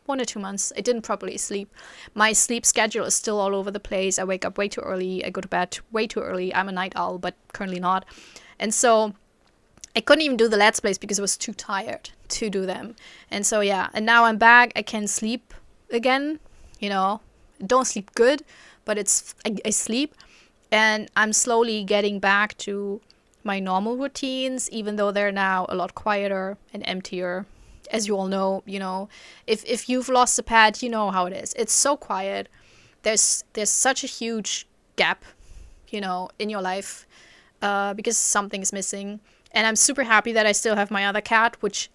1 or 2 months. I didn't properly sleep. My sleep schedule is still all over the place. I wake up way too early. I go to bed way too early. I'm a night owl, but currently not. And so I couldn't even do the Let's Plays because I was too tired to do them. And so and now I'm back. I can sleep again. Don't sleep good, but I sleep. And I'm slowly getting back to my normal routines, even though they're now a lot quieter and emptier. as you all know, you know, if you've lost a pet, you know how it is. It's so quiet. There's such a huge gap, you know, in your life, because something is missing. And I'm super happy that I still have my other cat, which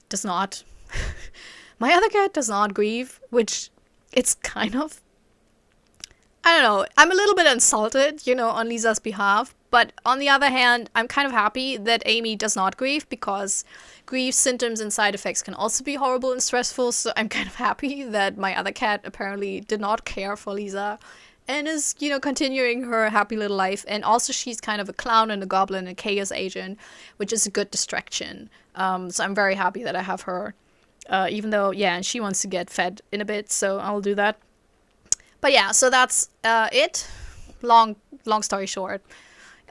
does not. My other cat does not grieve, which it's kind of, I don't know, I'm a little bit insulted, you know, on Lisa's behalf. But on the other hand, I'm kind of happy that Amy does not grieve, because grief symptoms and side effects can also be horrible and stressful. So I'm kind of happy that my other cat apparently did not care for Lisa and is, you know, continuing her happy little life. And also she's kind of a clown and a goblin and a chaos agent, which is a good distraction. So I'm very happy that I have her, even though, yeah, and she wants to get fed in a bit, so I'll do that. But yeah, so that's it. Long story short.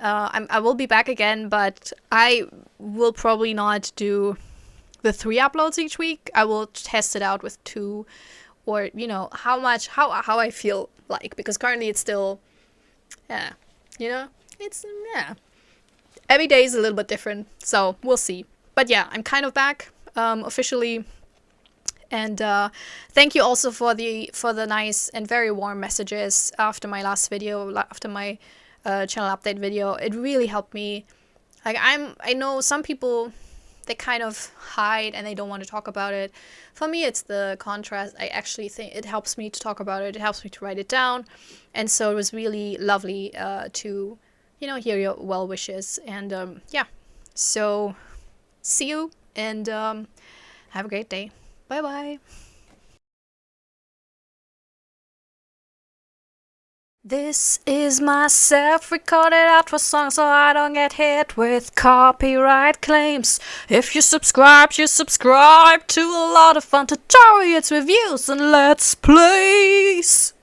I will be back again, but I will probably not do the 3 uploads each week. I will test it out with 2, or, you know, how I feel like, because currently it's still, yeah, you know, it's, yeah, every day is a little bit different, so we'll see. But yeah, I'm kind of back officially. And thank you also for the nice and very warm messages after my last video, after my channel update video. It really helped me. Like, I know some people, they kind of hide and they don't want to talk about it. For me, it's the contrast. I actually think it helps me to talk about it. It helps me to write it down. And so it was really lovely to, you know, hear your well wishes. And yeah, so see you, and have a great day. Bye bye. This is my self-recorded outro song, so I don't get hit with copyright claims. If you subscribe to a lot of fun tutorials, reviews, and let's plays.